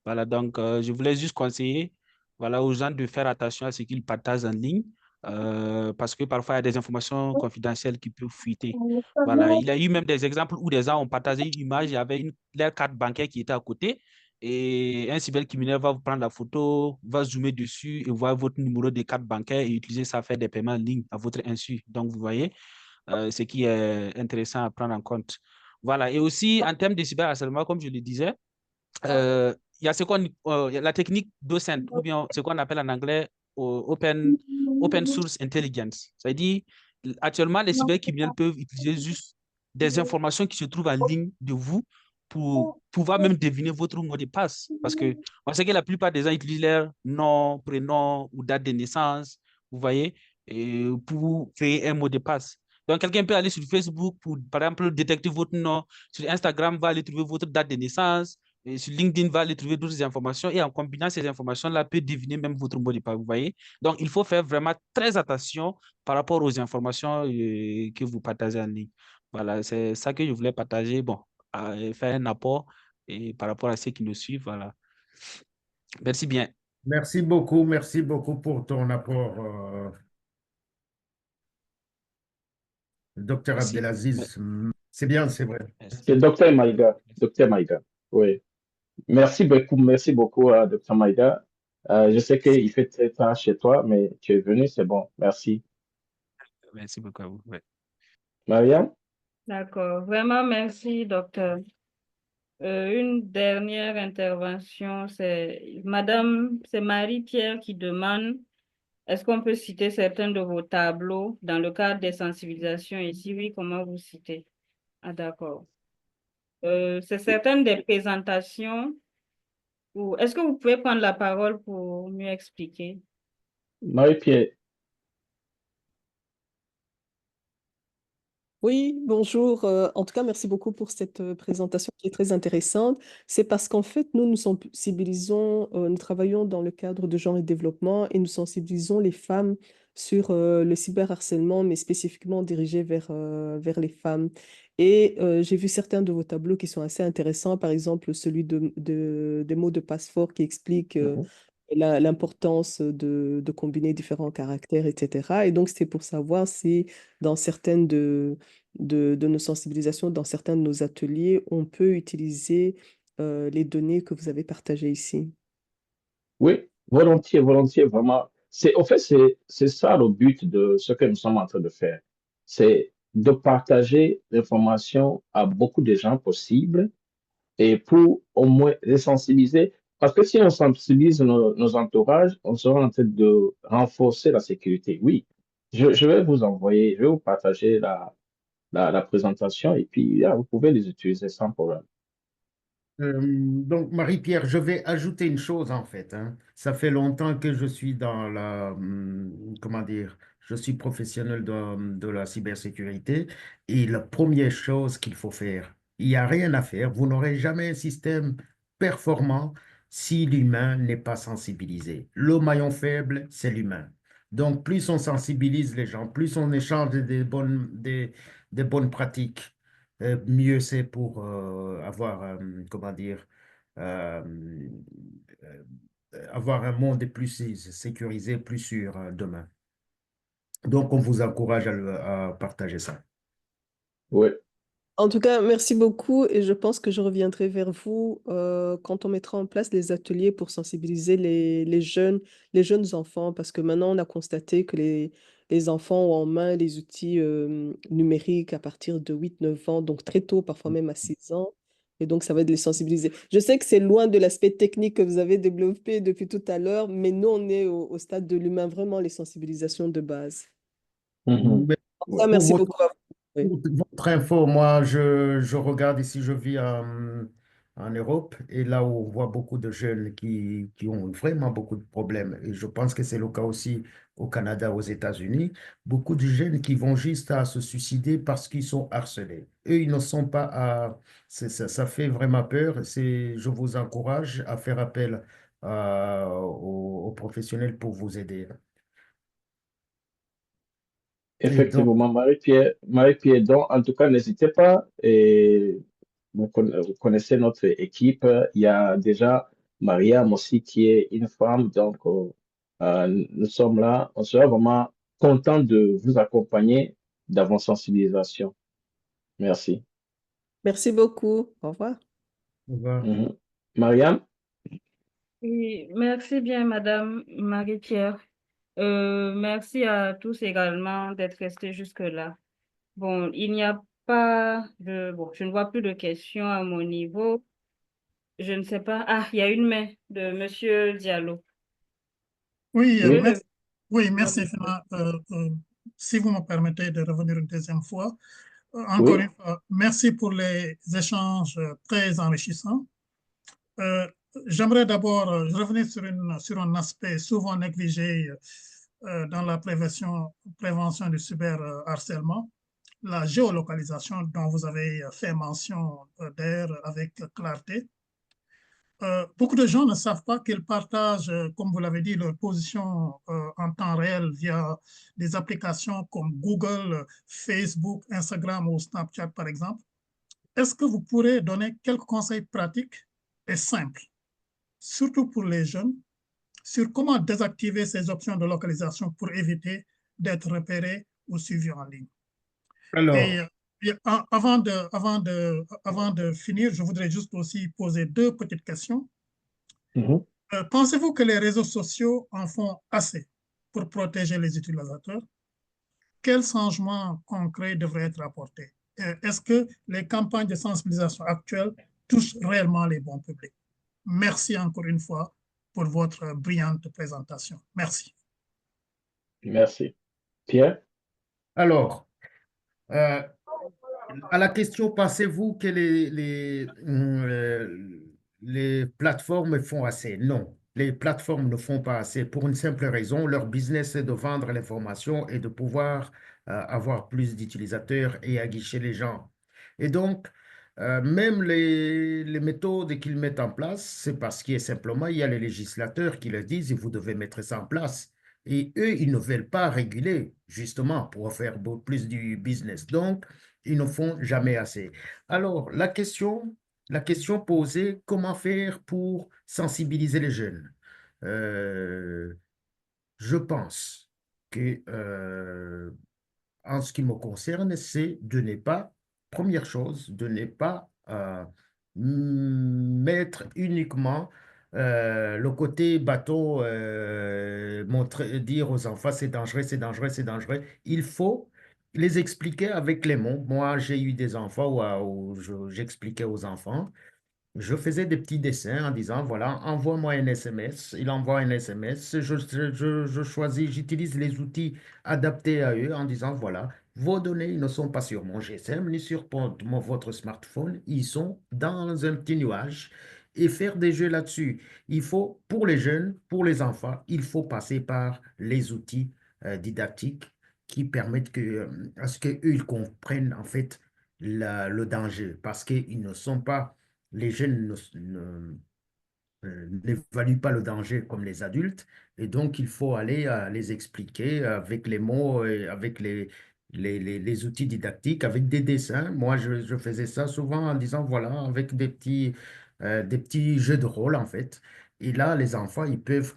Voilà, donc je voulais juste conseiller voilà, aux gens de faire attention à ce qu'ils partagent en ligne parce que parfois il y a des informations confidentielles qui peuvent fuiter. Voilà, il y a eu même des exemples où des gens ont partagé une image, il y avait leur carte bancaire qui était à côté et un cybercriminel va vous prendre la photo, va zoomer dessus et voir votre numéro de carte bancaire et utiliser ça à faire des paiements en ligne à votre insu. Donc, vous voyez ce qui est intéressant à prendre en compte. Voilà, et aussi en termes de cyberharcèlement, comme je le disais, il y a il y a la technique docent, ou bien ce qu'on appelle en anglais open source intelligence. C'est-à-dire, actuellement, les cybercriminels peuvent utiliser juste des informations qui se trouvent en ligne de vous pour pouvoir même deviner votre mot de passe. Parce que on sait que la plupart des gens utilisent leur nom, prénom ou date de naissance, vous voyez, et pour créer un mot de passe. Donc, quelqu'un peut aller sur Facebook pour, par exemple, détecter votre nom. Sur Instagram, va aller trouver votre date de naissance. Et sur LinkedIn, va aller trouver d'autres informations et en combinant ces informations-là, peut deviner même votre mot de passe, vous voyez. Donc, il faut faire vraiment très attention par rapport aux informations que vous partagez en ligne. Voilà, c'est ça que je voulais partager. Bon, faire un apport et par rapport à ceux qui nous suivent, voilà. Merci bien. Merci beaucoup pour ton apport, Docteur Merci. Abdelaziz. C'est bien, c'est vrai. Merci. C'est Docteur Maïga. Docteur Maïga. Oui. Merci beaucoup à Dr. Maïga. Je sais qu'il fait très tard chez toi, mais tu es venu, c'est bon. Merci. Merci beaucoup à vous. Ouais. Mariam? D'accord. Vraiment, merci, docteur. Une dernière intervention, c'est Marie-Pierre qui demande, est-ce qu'on peut citer certains de vos tableaux dans le cadre des sensibilisations? Et si oui, comment vous citez? Ah, d'accord. C'est certaines des présentations, ou est-ce que vous pouvez prendre la parole pour mieux expliquer? Marie-Pierre. Oui, bonjour. En tout cas, merci beaucoup pour cette présentation qui est très intéressante. C'est parce qu'en fait, nous sensibilisons, nous travaillons dans le cadre de genre et développement et nous sensibilisons les femmes sur le cyberharcèlement, mais spécifiquement dirigé vers les femmes. Et j'ai vu certains de vos tableaux qui sont assez intéressants, par exemple celui des mots de passe-fort qui explique Mhm. l'importance de combiner différents caractères, etc. Et donc, c'est pour savoir si dans certaines de nos sensibilisations, dans certains de nos ateliers, on peut utiliser les données que vous avez partagées ici. Oui, volontiers, volontiers, vraiment. Au fait, c'est ça le but de ce que nous sommes en train de faire. C'est de partager l'information à beaucoup de gens possible et pour au moins les sensibiliser. Parce que si on sensibilise nos entourages, on sera en train de renforcer la sécurité. Oui, je vais vous envoyer, je vais vous partager la présentation et puis là, vous pouvez les utiliser sans problème. Donc, Marie-Pierre, je vais ajouter une chose en fait, hein. Ça fait longtemps que je suis dans comment dire, je suis professionnel de la cybersécurité et la première chose qu'il faut faire, il n'y a rien à faire. Vous n'aurez jamais un système performant si l'humain n'est pas sensibilisé. Le maillon faible, c'est l'humain. Donc, plus on sensibilise les gens, plus on échange des bonnes pratiques mieux c'est pour avoir, comment dire, euh, euh, avoir un monde plus sécurisé, plus sûr demain. Donc, on vous encourage à partager ça. Oui, En tout cas, merci beaucoup et je pense que je reviendrai vers vous quand on mettra en place les ateliers pour sensibiliser les jeunes enfants parce que maintenant on a constaté que les enfants ont en main les outils numériques à partir de 8 9 ans, donc très tôt, parfois même à 6 ans. Et donc, ça va être de les sensibiliser. Je sais que c'est loin de l'aspect technique que vous avez développé depuis tout à l'heure, mais nous, on est au stade de l'humain, vraiment les sensibilisations de base. mhm, Mais En tout oui. cas, pour merci beaucoup à vous. Oui. pour votre info, moi, je regarde ici, je vis en Europe, et là où on voit beaucoup de jeunes qui ont vraiment beaucoup de problèmes, et je pense que c'est le cas aussi au Canada, aux États-Unis, beaucoup de jeunes qui vont juste à se suicider parce qu'ils sont harcelés. Eux, ils ne sont pas à... ça fait vraiment peur. Je vous encourage à faire appel aux professionnels pour vous aider. Et donc, Effectivement, Marie-Pierre, donc, en tout cas, n'hésitez pas. Et vous connaissez notre équipe. Il y a déjà Mariam aussi qui est une femme. Donc, nous sommes là. On sera vraiment content de vous accompagner dans vos sensibilisations. Merci. Merci beaucoup. Au revoir. au revoir. Mhm. Mariam? Oui, merci bien, Madame Marie-Pierre. Merci à tous également d'être restés jusque-là. Bon, il n'y a pas de... Bon, je ne vois plus de questions à mon niveau. Je ne sais pas. Ah, il y a une main de Monsieur Diallo. Oui, Je vais Oui, le... oui, merci, Fina. Si vous me permettez de revenir une deuxième fois, encore oui, une fois, merci pour les échanges très enrichissants. Euh, J'aimerais d'abord revenir sur un aspect souvent négligé dans la prévention du cyberharcèlement, la géolocalisation dont vous avez fait mention d'ailleurs avec clarté. Beaucoup de gens ne savent pas qu'ils partagent, comme vous l'avez dit, leur position en temps réel via des applications comme Google, Facebook, Instagram ou Snapchat, par exemple. Est-ce que vous pourrez donner quelques conseils pratiques et simples, surtout pour les jeunes, sur comment désactiver ces options de localisation pour éviter d'être repérés ou suivis en ligne? Et, Alors, avant de finir, je voudrais juste aussi poser deux petites questions. mhm. Pensez-vous que les réseaux sociaux en font assez pour protéger les utilisateurs? Quels changements concrets devraient être apportés? Est-ce que les campagnes de sensibilisation actuelles touchent réellement les bons publics? Merci encore une fois pour votre brillante présentation. Merci. Merci. Pierre? alors, euh, à la question, pensez-vous que les plateformes font assez? Non, les plateformes ne font pas assez pour une simple raison. Leur business est de vendre l'information et de pouvoir avoir plus d'utilisateurs et aguicher les gens. Et donc, même les méthodes qu'ils mettent en place, c'est parce qu'il y a simplement, il y a les législateurs qui leur disent, vous devez mettre ça en place. Et eux, ils ne veulent pas réguler, justement, pour faire plus du business. Donc, ils ne font jamais assez. Alors, la question posée, comment faire pour sensibiliser les jeunes? Euh, je pense que en ce qui me concerne, c'est de ne pas, première chose, de ne pas mettre uniquement le côté bateau, dire aux enfants c'est dangereux, c'est dangereux, c'est dangereux. Il faut les expliquer avec les mots. Moi, j'ai eu des enfants où j'expliquais aux enfants. Je faisais des petits dessins en disant, voilà, envoie-moi un SMS. Il envoie un SMS. Je choisis, j'utilise les outils adaptés à eux en disant, voilà, vos données ils ne sont pas sur mon GSM ni sur votre smartphone. Ils sont dans un petit nuage et faire des jeux là-dessus. Il faut, pour les jeunes, pour les enfants, il faut passer par les outils didactiques qui permettent à ce qu'eux, ils comprennent en fait le danger parce qu'ils ne sont pas les jeunes n'évaluent pas le danger comme les adultes, et donc il faut aller les expliquer avec les mots, et avec les outils didactiques avec des dessins. Moi, je faisais ça souvent en disant, voilà, avec des petits jeux de rôle, en fait. Et là, les enfants, ils peuvent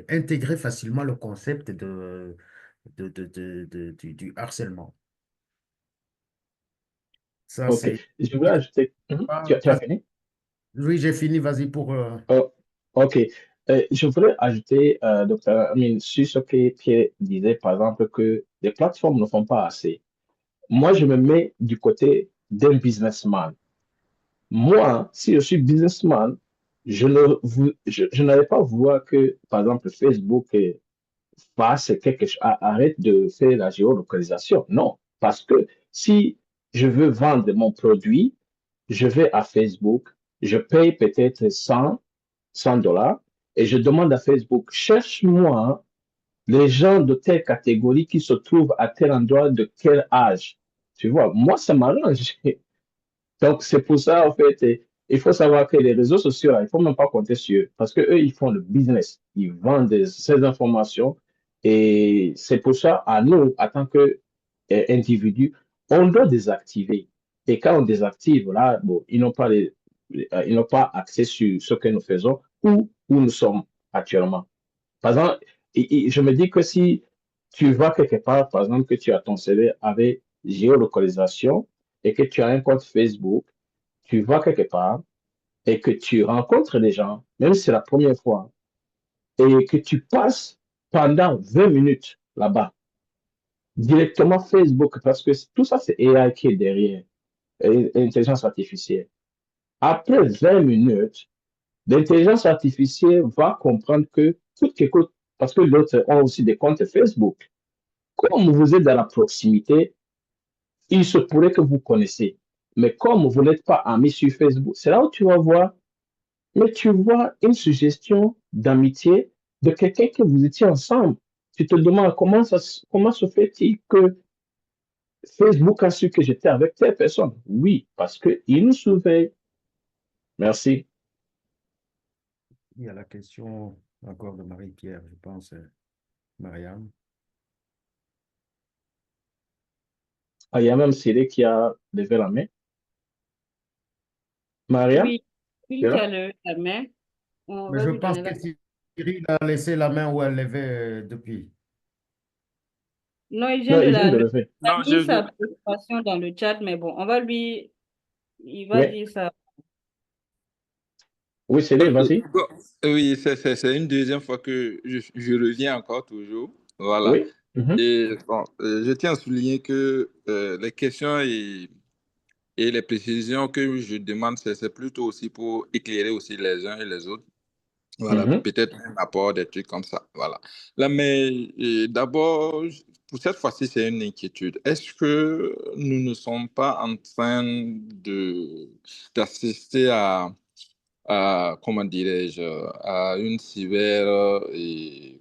intégrer facilement le concept du harcèlement. Ça, OK. c'est... Je voulais ajouter. Mhm. Tu as fini? Oui, j'ai fini, vas-y pour... Oh, OK. Je voulais ajouter, docteur Amine, sur ce que Pierre disait, par exemple, que les plateformes ne font pas assez. Moi, je me mets du côté d'un businessman. Moi, si je suis businessman, je n'allais pas voir que, par exemple, Facebook fasse quelque chose, arrête de faire la géolocalisation. Non, parce que si je veux vendre mon produit, je vais à Facebook, je paye peut-être 100 dollars et je demande à Facebook, cherche-moi les gens de telle catégorie qui se trouvent à tel endroit de quel âge. Tu vois, moi, ça m'arrange. Donc, c'est pour ça, en fait, il faut savoir que les réseaux sociaux, là, il ne faut même pas compter sur eux parce qu'eux, ils font le business. Ils vendent ces informations et c'est pour ça, à nous, en tant qu'individus, on doit désactiver. Et quand on désactive, là, bon, ils n'ont pas accès sur ce que nous faisons ou où nous sommes actuellement. Par exemple, je me dis que si tu vas quelque part, par exemple, que tu as ton CV avec géolocalisation et que tu as un compte Facebook, tu vas quelque part et que tu rencontres des gens, même si c'est la première fois, et que tu passes pendant 20 minutes là-bas, directement Facebook, parce que tout ça, c'est AI qui est derrière, intelligence artificielle. Après 20 minutes, l'intelligence artificielle va comprendre que coûte que coûte, parce que d'autres ont aussi des comptes Facebook. Comme vous êtes dans la proximité, il se pourrait que vous connaissez. Mais comme vous n'êtes pas amis sur Facebook, c'est là où tu vas voir, mais tu vois une suggestion d'amitié de quelqu'un que vous étiez ensemble. Tu te demandes comment se fait-il que Facebook a su que j'étais avec telle personne? Oui, parce qu'il nous surveille. Merci. Il y a la question encore de Marie-Pierre, je pense, Marianne. Ah, il y a même Cyril qui a levé la main. Maria, Oui, tu une es qui là? a levé la main. On Mais va je lui pense donner que la... Cyril a laissé la main où elle l'avait depuis. Non, il vient Non, de il vient la de lever. lever. Il a Non, mis sa préoccupation dans le chat, mais bon, on va lui... Il va Oui, dire ça. oui, Cyril, ok. vas-y. Bon, oui, c'est une deuxième fois que je reviens encore toujours. Voilà. Oui. Mhm. Et bon, je tiens à souligner que les questions et les précisions que je demande, c'est plutôt aussi pour éclairer aussi les uns et les autres. Voilà, Mhm. peut-être un apport, des trucs comme ça. Voilà. Là, mais d'abord, pour cette fois-ci, c'est une inquiétude. Est-ce que nous ne sommes pas en train d'assister comment dirais-je, à une cyber,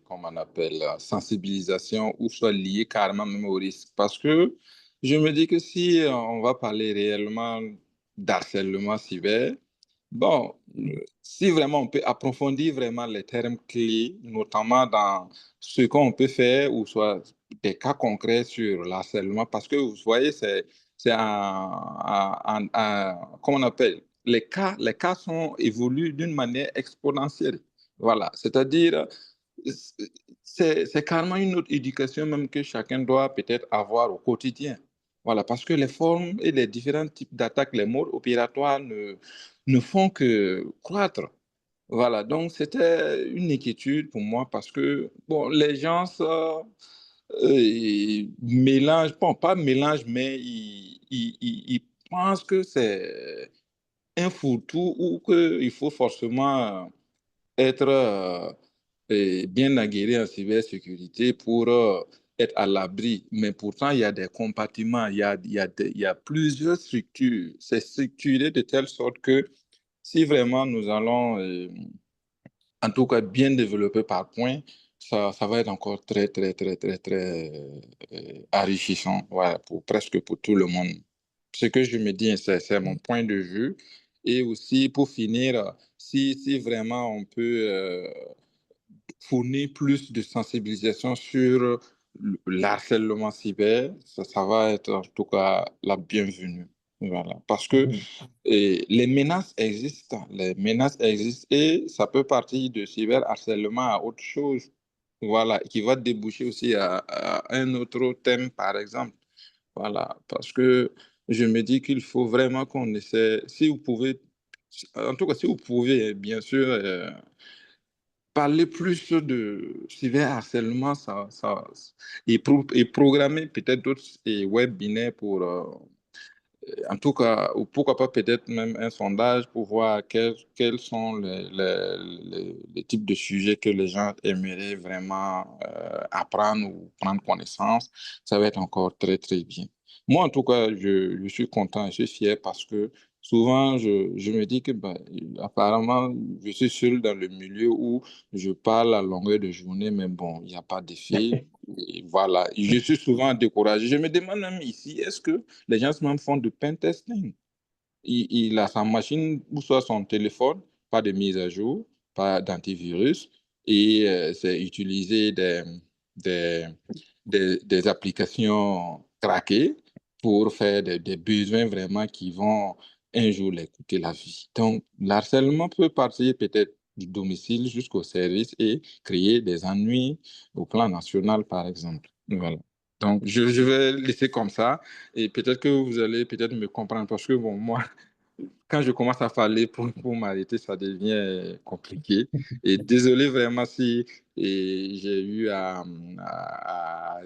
comment on appelle, sensibilisation ou soit liée carrément même au risque? Parce que je me dis que si on va parler réellement d'harcèlement cyber, bon, si vraiment on peut approfondir vraiment les termes clés, notamment dans ce qu'on peut faire ou soit des cas concrets sur l'harcèlement, parce que vous voyez, c'est comment on appelle, les cas sont évoluent d'une manière exponentielle. Voilà, c'est-à-dire, c'est carrément une autre éducation même que chacun doit peut-être avoir au quotidien. Voilà, parce que les formes et les différents types d'attaques, les modes opératoires ne font que croître. Voilà, donc c'était une inquiétude pour moi parce que, bon, les gens ils mélangent, bon, pas mélangent, mais ils pensent que c'est un fourre-tout ou qu'il faut forcément être bien aguerri en cybersécurité pour être à l'abri. Mais pourtant, il y a des compartiments, il y a plusieurs structures. C'est structuré de telle sorte que si vraiment nous allons, en tout cas, bien développer par point, ça va être encore très, très, très, très, très enrichissant, voilà, pour presque pour tout le monde. Ce que je me dis, c'est mon point de vue. Et aussi, pour finir, si vraiment on peut fournir plus de sensibilisation sur l'harcèlement cyber, ça va être en tout cas la bienvenue. Voilà. Parce que les menaces existent, et ça peut partir de cyberharcèlement à autre chose. Voilà, qui va déboucher aussi à un autre thème, par exemple. Voilà, parce que je me dis qu'il faut vraiment qu'on essaie, si vous pouvez, en tout cas, si vous pouvez, bien sûr, parler plus de cyberharcèlement, et programmer peut-être d'autres webinaires pour, en tout cas, ou pourquoi pas peut-être même un sondage pour voir quels sont les types de sujets que les gens aimeraient vraiment apprendre ou prendre connaissance. Ça va être encore très, très bien. Moi, en tout cas, je suis content et je suis fier parce que souvent, je me dis que apparemment, je suis seul dans le milieu où je parle à longueur de journée, mais bon, il n'y a pas d'effet. Et voilà, je suis souvent découragé. Je me demande même ici, est-ce que les gens même font du pen testing? Il a sa machine ou soit son téléphone, pas de mise à jour, pas d'antivirus, et c'est utiliser des, des applications craquées pour faire des besoins vraiment qui vont un jour les coûter la vie. Donc, l'harcèlement peut partir peut-être du domicile jusqu'au service et créer des ennuis au plan national, par exemple. Voilà. Donc, je vais laisser comme ça et peut-être que vous allez peut-être me comprendre parce que, bon, moi, quand je commence à parler pour m'arrêter, ça devient compliqué. Et désolé vraiment si j'ai eu à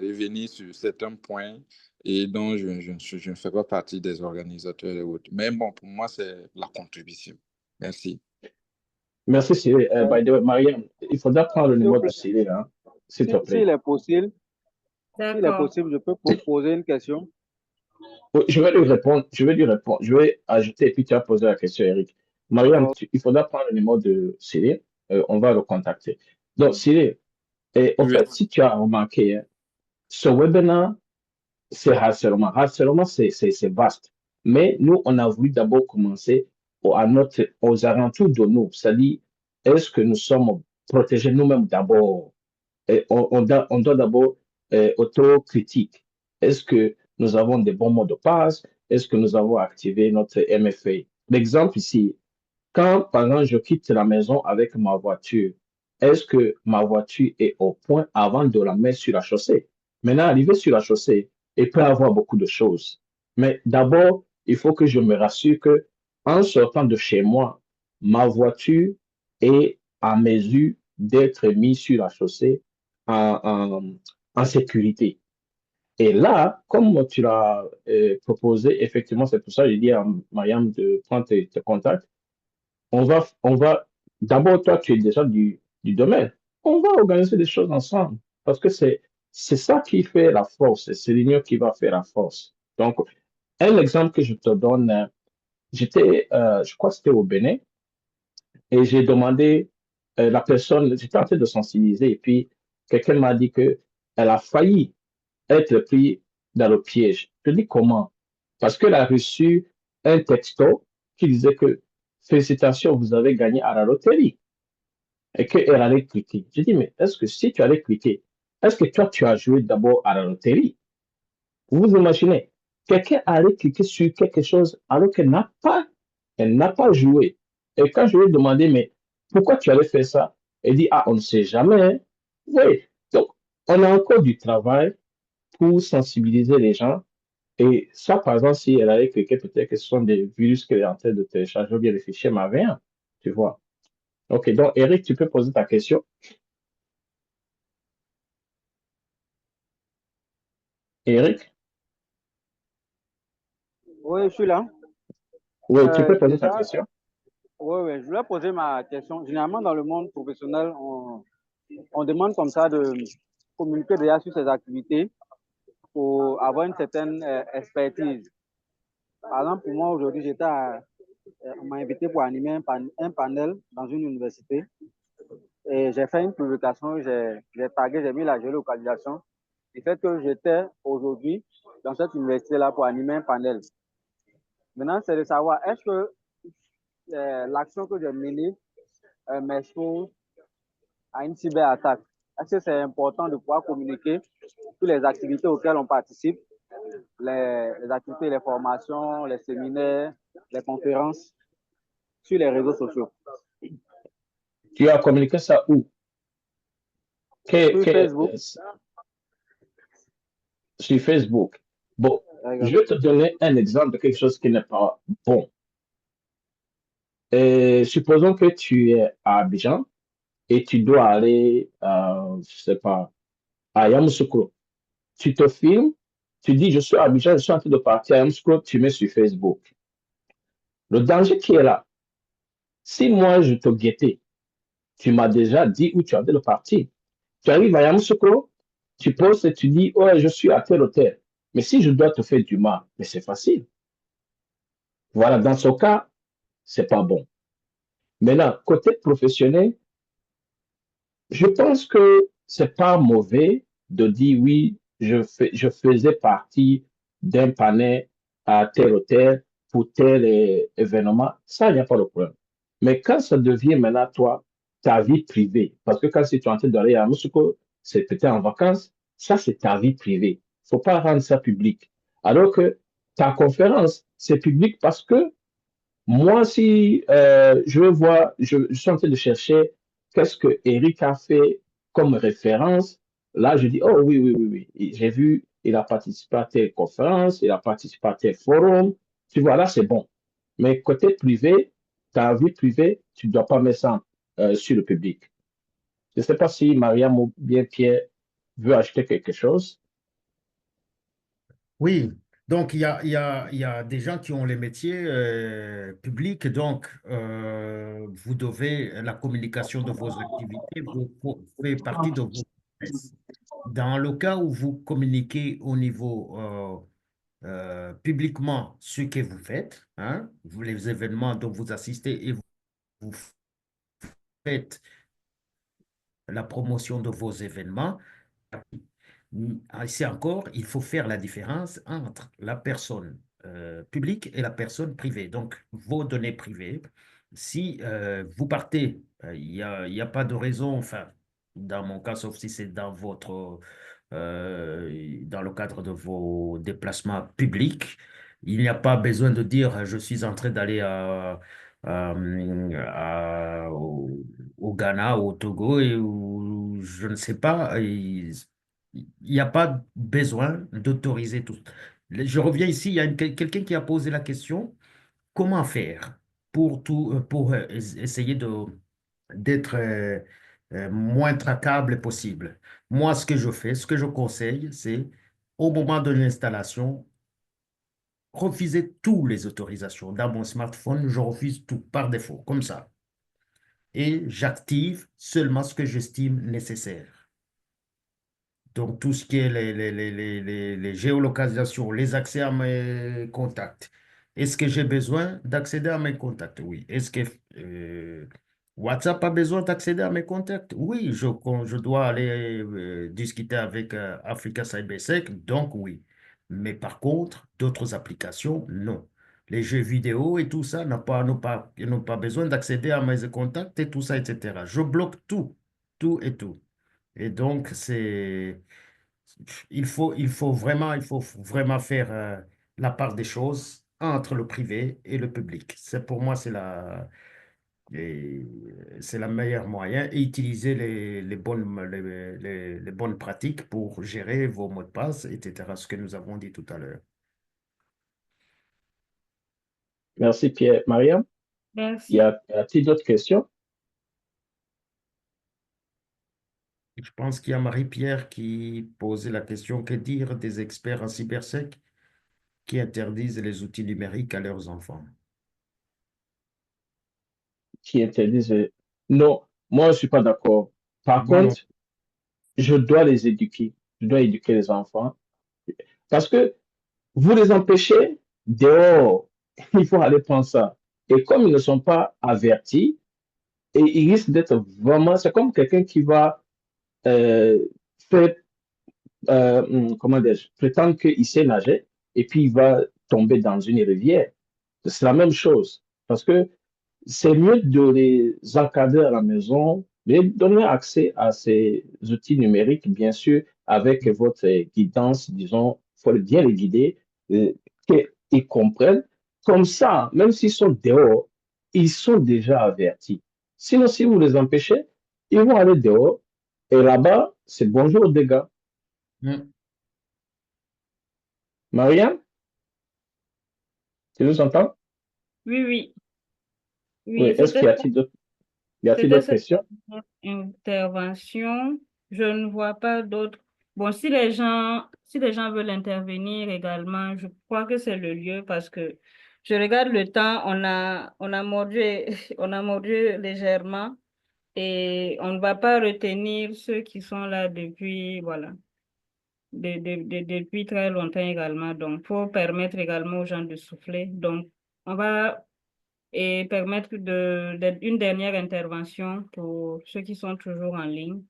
revenir sur certains points et dont je ne fais pas partie des organisateurs et autres. Mais bon, pour moi, c'est la contribution. Merci. Merci, Cyril. By the way, Mariam, il faudra prendre le S'il vous numéro de plaît, Cyril, hein, s'il te plaît. s'il est possible, D'accord. je peux poser une question. Oui, je vais lui répondre. Je vais ajouter, et puis tu as posé la question, Eric. Mariam, il faudra prendre le numéro de Cyril. On va le contacter. Donc, Cyril, en Oui. fait, si tu as remarqué, hein, ce webinaire, c'est harcèlement. Harcèlement, c'est vaste. Mais nous, on a voulu d'abord commencer aux alentours de nous. C'est-à-dire, est-ce que nous sommes protégés nous-mêmes d'abord? Et on doit d'abord autocritique. Est-ce que nous avons des bons mots de passe? Est-ce que nous avons activé notre MFA? L'exemple ici, quand, par exemple, je quitte la maison avec ma voiture, est-ce que ma voiture est au point avant de la mettre sur la chaussée? Maintenant, arriver sur la chaussée, il peut y avoir beaucoup de choses. Mais d'abord, il faut que je me rassure que, en sortant de chez moi, ma voiture est à mesure d'être mise sur la chaussée en, en sécurité. Et là, comme tu l'as proposé, effectivement, c'est pour ça que j'ai dit à Mariam de prendre tes contacts. On va, d'abord, toi, tu es déjà du domaine. On va organiser des choses ensemble parce que c'est ça qui fait la force, c'est l'union qui va faire la force. Donc, un exemple que je te donne, je crois que c'était au Bénin, et j'ai demandé, la personne, j'étais en train de sensibiliser, et puis quelqu'un m'a dit que elle a failli être prise dans le piège. Je dis comment? Parce qu'elle a reçu un texto qui disait que félicitations, vous avez gagné à la loterie et qu'elle allait cliquer. Je dis, mais est-ce que si tu allais cliquer, est-ce que toi, tu as joué d'abord à la loterie? Vous vous imaginez, quelqu'un allait cliquer sur quelque chose alors elle n'a pas joué. Et quand je lui ai demandé, mais pourquoi tu allais faire ça? Elle dit, ah, on ne sait jamais, hein. Oui. Donc, on a encore du travail pour sensibiliser les gens. Et ça, par exemple, si elle avait cliqué, peut-être que ce sont des virus qu'elle est en train de télécharger ou bien des fichiers malveillants, tu vois. Ok, donc Eric, tu peux poser ta question. Eric? Oui, je suis là. Oui, tu peux poser ta Déjà, question. oui, je voulais poser ma question. Généralement, dans le monde professionnel, on demande comme ça de communiquer déjà sur ses activités pour avoir une certaine expertise. Par exemple, pour moi, aujourd'hui, on m'a invité pour animer un panel dans une université. Et j'ai fait une publication, j'ai tagué, j'ai mis la géolocalisation. Du fait que j'étais aujourd'hui dans cette université-là pour animer un panel. Maintenant, c'est de savoir, est-ce que l'action que j'ai menée m'expose à une cyberattaque? est-ce que c'est important de pouvoir communiquer sur les activités auxquelles on participe, les activités, les formations, les séminaires, les conférences sur les réseaux sociaux? Tu as communiqué ça où? Sur Facebook. Sur Facebook. Bon, je vais te donner un exemple de quelque chose qui n'est pas bon. Supposons que tu es à Abidjan et tu dois aller, je sais pas, à Yamoussoukro. Tu te filmes, tu dis, je suis à Abidjan, je suis en train de partir à Yamoussoukro, tu mets sur Facebook. Le danger qui est là, si moi je te guettais, tu m'as déjà dit où tu avais le parti. Tu arrives à Yamoussoukro, tu poses et tu dis, oh, je suis à tel hôtel. Mais si je dois te faire du mal, mais c'est facile. Voilà, dans ce cas, c'est pas bon. Maintenant, côté professionnel, je pense que c'est pas mauvais de dire oui, je faisais partie d'un panel à tel hôtel pour tel événement. Ça, il n'y a pas de problème. Mais quand ça devient maintenant, toi, ta vie privée, parce que quand si tu es en train d'aller à Moussouko, c'est peut-être en vacances, ça, c'est ta vie privée. Faut pas rendre ça public. Alors que ta conférence, c'est public parce que moi, si je vois, je suis en train de chercher qu'est-ce que Eric a fait comme référence, là, je dis, oh oui, oui, oui, oui. Et j'ai vu, il a participé à telle conférence, il a participé à tel forum. Tu vois, là, c'est bon. Mais côté privé, ta vie privée, tu ne dois pas mettre ça sur le public. Je ne sais pas si Mariam ou bien Pierre veut acheter quelque chose. Oui, donc il y a des gens qui ont les métiers publics, donc vous devez, la communication de vos activités fait partie de vos business. Dans le cas où vous communiquez au niveau publiquement ce que vous faites, hein, les événements dont vous assistez et vous faites la promotion de vos événements, ici encore, il faut faire la différence entre la personne publique et la personne privée. Donc, vos données privées, si vous partez, il y a pas de raison, enfin, dans mon cas, sauf si c'est dans dans le cadre de vos déplacements publics, il n'y a pas besoin de dire je suis en train d'aller au Ghana, au Togo, et ou je ne sais pas. Il n'y a pas besoin d'autoriser tout. Je reviens ici, il y a quelqu'un qui a posé la question, comment faire pour essayer d'être moins traquable possible. Moi, ce que je fais, ce que je conseille, c'est au moment de l'installation, refuser toutes les autorisations. Dans mon smartphone, je refuse tout par défaut, comme ça. Et j'active seulement ce que j'estime nécessaire. Donc, tout ce qui est les géolocalisations, les accès à mes contacts. Est-ce que j'ai besoin d'accéder à mes contacts? Oui. Est-ce que WhatsApp a besoin d'accéder à mes contacts? Oui, je dois aller discuter avec Africa CyberSec, donc oui. Mais par contre, d'autres applications, non. Les jeux vidéo et tout ça n'ont pas besoin d'accéder à mes contacts et tout ça, etc. Je bloque tout, tout et tout. Et donc, il faut vraiment faire la part des choses entre le privé et le public. C'est pour moi, et c'est la meilleure moyen et utiliser les bonnes pratiques pour gérer vos mots de passe, etc. Ce que nous avons dit tout à l'heure. Merci Pierre. Mariam, Merci. y a-t-il d'autres questions? Je pense qu'il y a Marie-Pierre qui posait la question, que dire des experts en cybersec qui interdisent les outils numériques à leurs enfants? Qui interdisent. Non, moi, je ne suis pas d'accord. Par Moi non. contre, je dois les éduquer. Je dois éduquer les enfants. Parce que vous les empêchez dehors. Il faut aller prendre ça. Et comme ils ne sont pas avertis, et ils risquent d'être vraiment. C'est comme quelqu'un qui va euh, faire, comment dire, prétendre qu'il sait nager, et puis il va tomber dans une rivière. C'est la même chose. Parce que c'est mieux de les encadrer à la maison Mais donner accès à ces outils numériques, bien sûr, avec votre guidance, disons, il faut bien les guider, qu'ils comprennent. Comme ça, même s'ils sont dehors, ils sont déjà avertis. Sinon, si vous les empêchez, ils vont aller dehors et là-bas, c'est bonjour des gars. Mm. Marianne, tu nous entends? Oui, oui, Oui, oui, est-ce qu'il y a-t-il c'était d'autres cette questions? intervention. Je ne vois pas d'autres. Bon, si les gens veulent intervenir également, je crois que c'est le lieu parce que je regarde le temps, on a mordu, on a mordu légèrement et on ne va pas retenir ceux qui sont là depuis, voilà, depuis très longtemps également. Donc, faut permettre également aux gens de souffler. Donc, on va permettre une dernière intervention pour ceux qui sont toujours en ligne.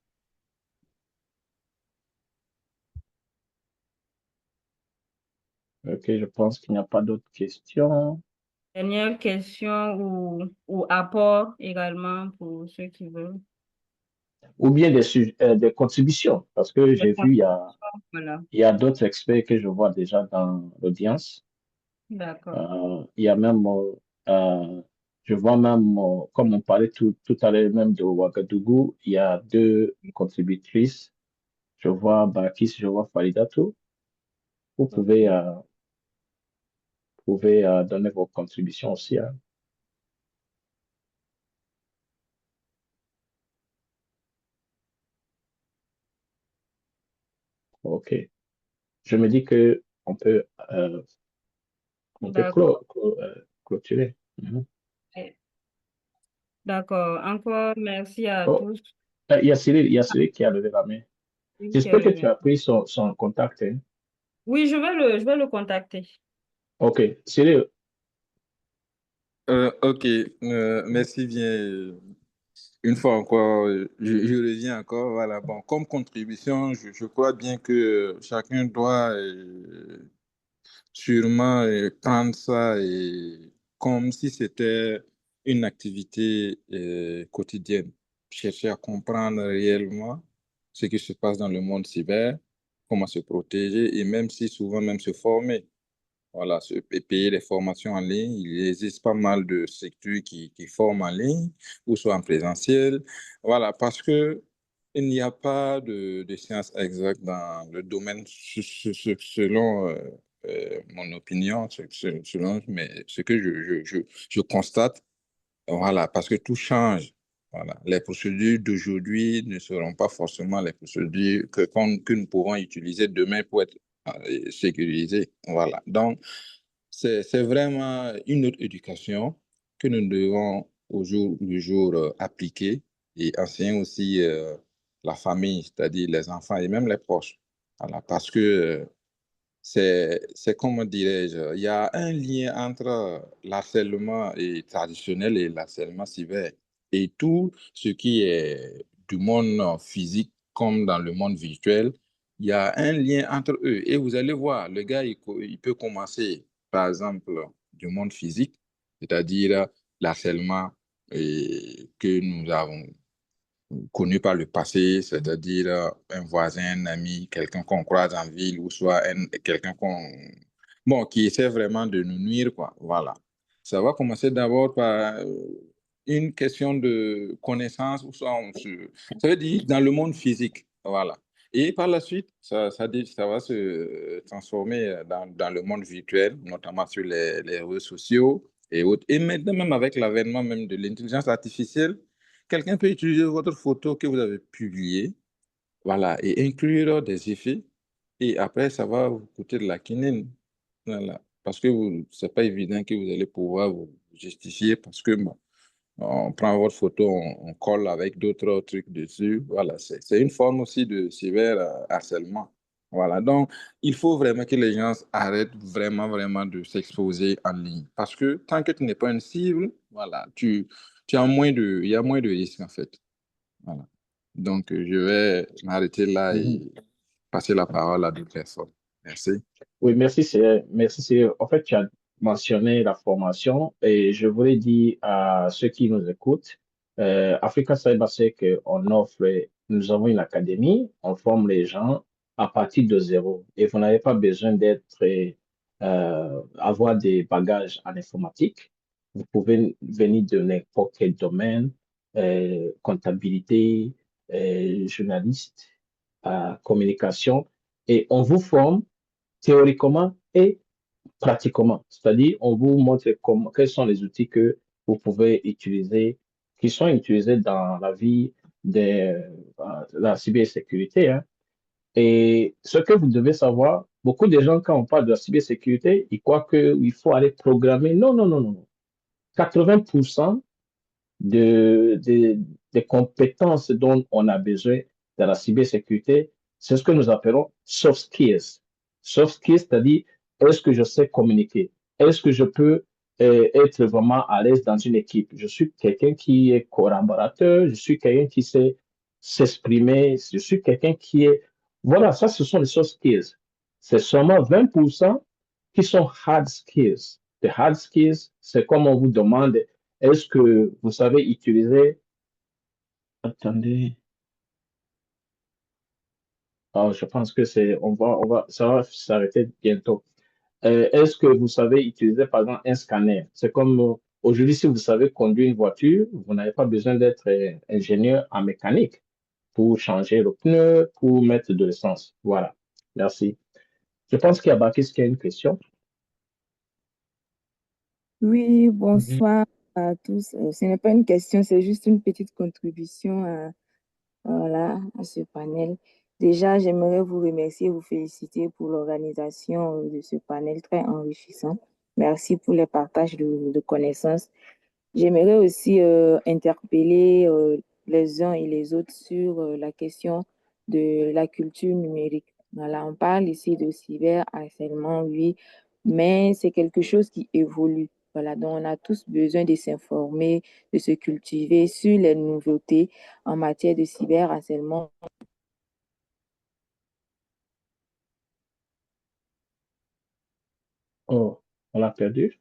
Ok, je pense qu'il n'y a pas d'autres questions. Dernière question ou apport également pour ceux qui veulent. Ou bien des contributions, parce que j'ai vu, Voilà, il y a d'autres experts que je vois déjà dans l'audience. d'accord. Il y a même, je vois même, comme on parlait tout à l'heure même de Ouagadougou, il y a deux contributrices. Je vois Bakis, je vois Faridatou. Vous pouvez donner vos contributions aussi, hein. OK. Je me dis que on peut D'accord. clôturer. Mhm. D'accord. Encore merci à Oh, tous. il y a Cyril qui a levé la main. Oui, qui est J'espère que tu levé. as pris son contact, hein. Oui, je vais le contacter. OK. Cyril, Ok, merci bien. Une fois encore, je reviens encore. Voilà, bon, comme contribution, je crois bien que chacun doit sûrement prendre ça comme si c'était une activité quotidienne. Chercher à comprendre réellement ce qui se passe dans le monde cyber, comment se protéger et même si souvent même se former. Voilà, et payer les formations en ligne. Il existe pas mal de structures qui forment en ligne ou soit en présentiel. Voilà, parce que il n'y a pas de science exacte dans le domaine selon mon opinion, selon ce que je constate. Voilà, parce que tout change. Voilà. Les procédures d'aujourd'hui ne seront pas forcément les procédures que nous pourrons utiliser demain pour être sécurisés. Voilà. Donc, c'est vraiment une autre éducation que nous devons au jour le jour appliquer et enseigner aussi la famille, c'est-à-dire les enfants et même les proches. Voilà. Parce que c'est comment dirais-je, il y a un lien entre l'harcèlement traditionnel et l'harcèlement cyber. Et tout ce qui est du monde physique comme dans le monde virtuel, il y a un lien entre eux. Et vous allez voir, le gars, il peut commencer, par exemple, du monde physique, c'est-à-dire l'harcèlement que nous avons connu par le passé, c'est-à-dire un voisin, un ami, quelqu'un qu'on croise en ville ou soit quelqu'un bon, qui essaie vraiment de nous nuire, quoi. Voilà. Ça va commencer d'abord par une question de connaissance ou soit ça veut dire dans le monde physique. Voilà. Et par la suite, ça va se transformer dans le monde virtuel, notamment sur les réseaux sociaux et autres. Et maintenant, même avec l'avènement même de l'intelligence artificielle, quelqu'un peut utiliser votre photo que vous avez publiée, voilà, et inclure des effets. Et après, ça va vous coûter de la quinine. Voilà. Parce que c'est pas évident que vous allez pouvoir vous justifier parce que bon, on prend votre photo, on colle avec d'autres trucs dessus. Voilà, c'est une forme aussi de cyber-harcèlement. Voilà, donc il faut vraiment que les gens arrêtent vraiment, vraiment de s'exposer en ligne. Parce que tant que tu n'es pas une cible, voilà, tu as il y a moins de risques en fait. Voilà. Donc je vais m'arrêter là mhm. et passer la parole à d'autres personnes. Merci. Oui, merci, Cyril. En fait, tu as mentionné la formation et je voulais dire à ceux qui nous écoutent Africa CyberSec, nous avons une académie, on forme les gens à partir de zéro. Et vous n'avez pas besoin avoir des bagages en informatique. Vous pouvez venir de n'importe quel domaine, comptabilité, journaliste, communication, et on vous forme théoriquement et pratiquement. C'est-à-dire, on vous montre quels sont les outils que vous pouvez utiliser, qui sont utilisés dans la vie de la cybersécurité, hein. Et ce que vous devez savoir, beaucoup de gens, quand on parle de la cybersécurité, ils croient qu'il faut aller programmer. Non, non, non, non, non. 80% des compétences dont on a besoin dans la cybersécurité, c'est ce que nous appelons soft skills. Soft skills, c'est-à-dire, est-ce que je sais communiquer? Est-ce que je peux être vraiment à l'aise dans une équipe? Je suis quelqu'un qui est collaborateur, je suis quelqu'un qui sait s'exprimer, je suis quelqu'un qui est... Voilà, ça, ce sont les soft skills. C'est seulement 20% qui sont hard skills. Les hard skills, c'est comme on vous demande, est-ce que vous savez utiliser... Attendez. Je pense que ça va s'arrêter bientôt. Est-ce que vous savez utiliser, par exemple, un scanner? C'est comme aujourd'hui, si vous savez conduire une voiture, vous n'avez pas besoin d'être ingénieur en mécanique pour changer le pneu, pour mettre de l'essence. Voilà. Merci. Je pense qu'il y a Bakis qui a une question. Oui, bonsoir à tous. Ce n'est pas une question, c'est juste une petite contribution voilà, à ce panel. Déjà, j'aimerais vous remercier et vous féliciter pour l'organisation de ce panel très enrichissant. Merci pour les partages de connaissances. J'aimerais aussi interpeller les uns et les autres sur la question de la culture numérique. Voilà, on parle ici de cyberharcèlement, oui, mais c'est quelque chose qui évolue. Voilà, donc on a tous besoin de s'informer, de se cultiver sur les nouveautés en matière de cyberharcèlement. Oh, on l'a perdu.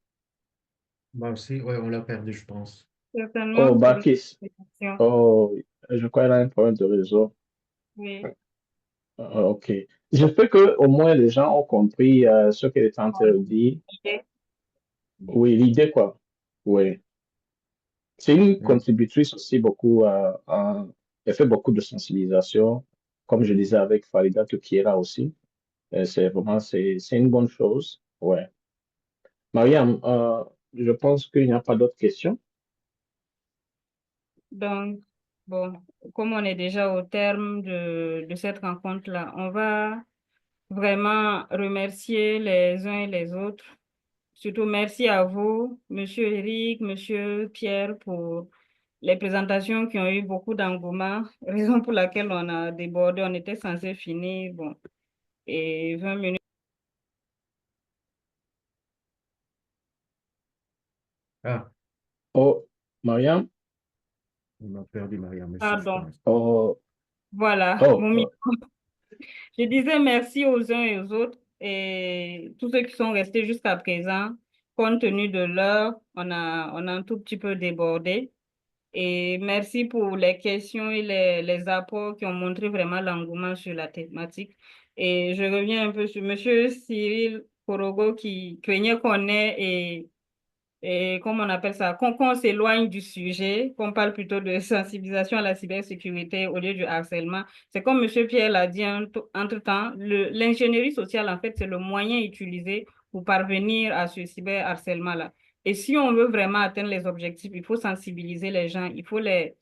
Moi aussi, ouais, on l'a perdu, je pense. Certainement Oh, pour la Bakis. question. Oh, je crois qu'il a un problème de réseau. Oui. Ok. J'espère que au moins les gens ont compris ce qu'elle est en train de dire. Ok. Oui, l'idée, quoi. Oui. C'est une Mm. contributrice aussi beaucoup elle fait beaucoup de sensibilisation, comme je disais avec Farida Tokiera aussi. C'est une bonne chose. Ouais. Mariam, je pense qu'il n'y a pas d'autres questions. Donc, bon, comme on est déjà au terme de cette rencontre-là, on va vraiment remercier les uns et les autres. Surtout merci à vous, Monsieur Eric, Monsieur Pierre, pour les présentations qui ont eu beaucoup d'engouement, raison pour laquelle on a débordé. On était censé finir, bon, et 20 minutes. Ah, Oh, Mariam. on a perdu Mariam aussi, je Pardon. pense. Oh, Voilà, oh, mon micro. Je disais merci aux uns et aux autres et tous ceux qui sont restés jusqu'à présent. Compte tenu de l'heure, on a un tout petit peu débordé. Et merci pour les questions et les apports qui ont montré vraiment l'engouement sur la thématique. Et je reviens un peu sur Monsieur Cyril Korogo qui craignait qu'on ait et comment on appelle ça, qu'on s'éloigne du sujet, qu'on parle plutôt de sensibilisation à la cybersécurité au lieu du harcèlement. C'est comme Monsieur Pierre l'a dit entre-temps, l'ingénierie sociale, en fait, c'est le moyen utilisé pour parvenir à ce cyberharcèlement-là. Et si on veut vraiment atteindre les objectifs, il faut sensibiliser les gens, il faut les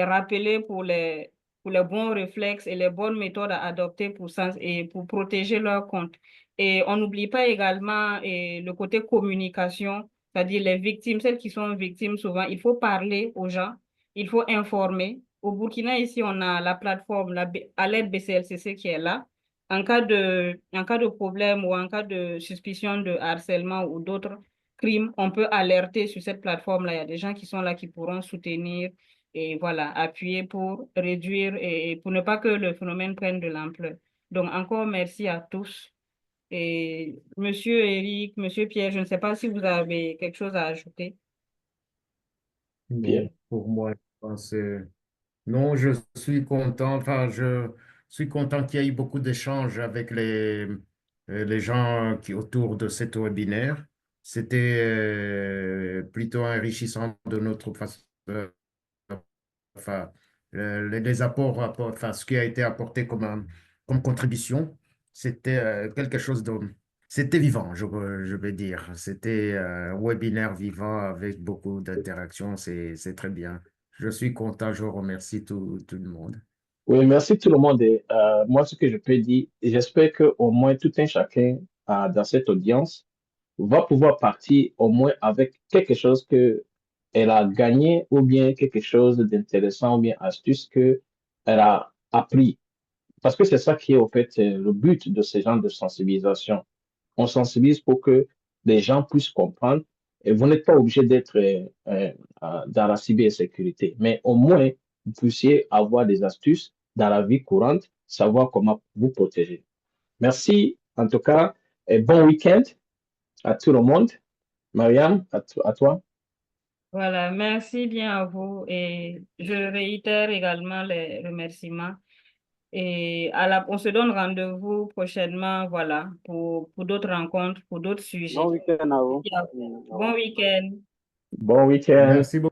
rappeler pour les bons réflexes et les bonnes méthodes à adopter et pour protéger leur compte. Et on n'oublie pas également le côté communication, c'est-à-dire les victimes, celles qui sont victimes souvent, il faut parler aux gens, il faut informer. Au Burkina, ici, on a la plateforme, Alerte BCLCC qui est là. En cas de problème ou en cas de suspicion de harcèlement ou d'autres crimes, on peut alerter sur cette plateforme-là. Il y a des gens qui sont là qui pourront soutenir et voilà, appuyer pour réduire et pour ne pas que le phénomène prenne de l'ampleur. Donc, encore merci à tous. Et Monsieur Eric, Monsieur Pierre, je ne sais pas si vous avez quelque chose à ajouter. bien. Non, pour moi. Je pense, non, je suis content. Enfin, je suis content qu'il y ait eu beaucoup d'échanges avec les gens autour de cet webinaire. C'était plutôt enrichissant de notre façon. Enfin, les apports, enfin, ce qui a été apporté comme contribution, c'était quelque chose de. C'était vivant, je vais dire. C'était un webinaire vivant avec beaucoup d'interactions. C'est très bien. Je suis content. Je remercie tout le monde. Oui, merci tout le monde. Et, moi, ce que je peux dire, j'espère que au moins tout un chacun dans cette audience va pouvoir partir au moins avec quelque chose que elle a gagné ou bien quelque chose d'intéressant ou bien astuce que elle a appris. Parce que c'est ça qui est au fait le but de ces genres de sensibilisation. On sensibilise pour que les gens puissent comprendre et vous n'êtes pas obligé d'être dans la cybersécurité, mais au moins vous puissiez avoir des astuces dans la vie courante, savoir comment vous protéger. Merci en tout cas et bon week-end à tout le monde. Mariam, à toi. Voilà, merci bien à vous et je réitère également les remerciements. Et on se donne rendez-vous prochainement, voilà, pour d'autres rencontres, pour d'autres sujets. Bon week-end à vous. Bon week-end. Bon week-end. Merci beaucoup.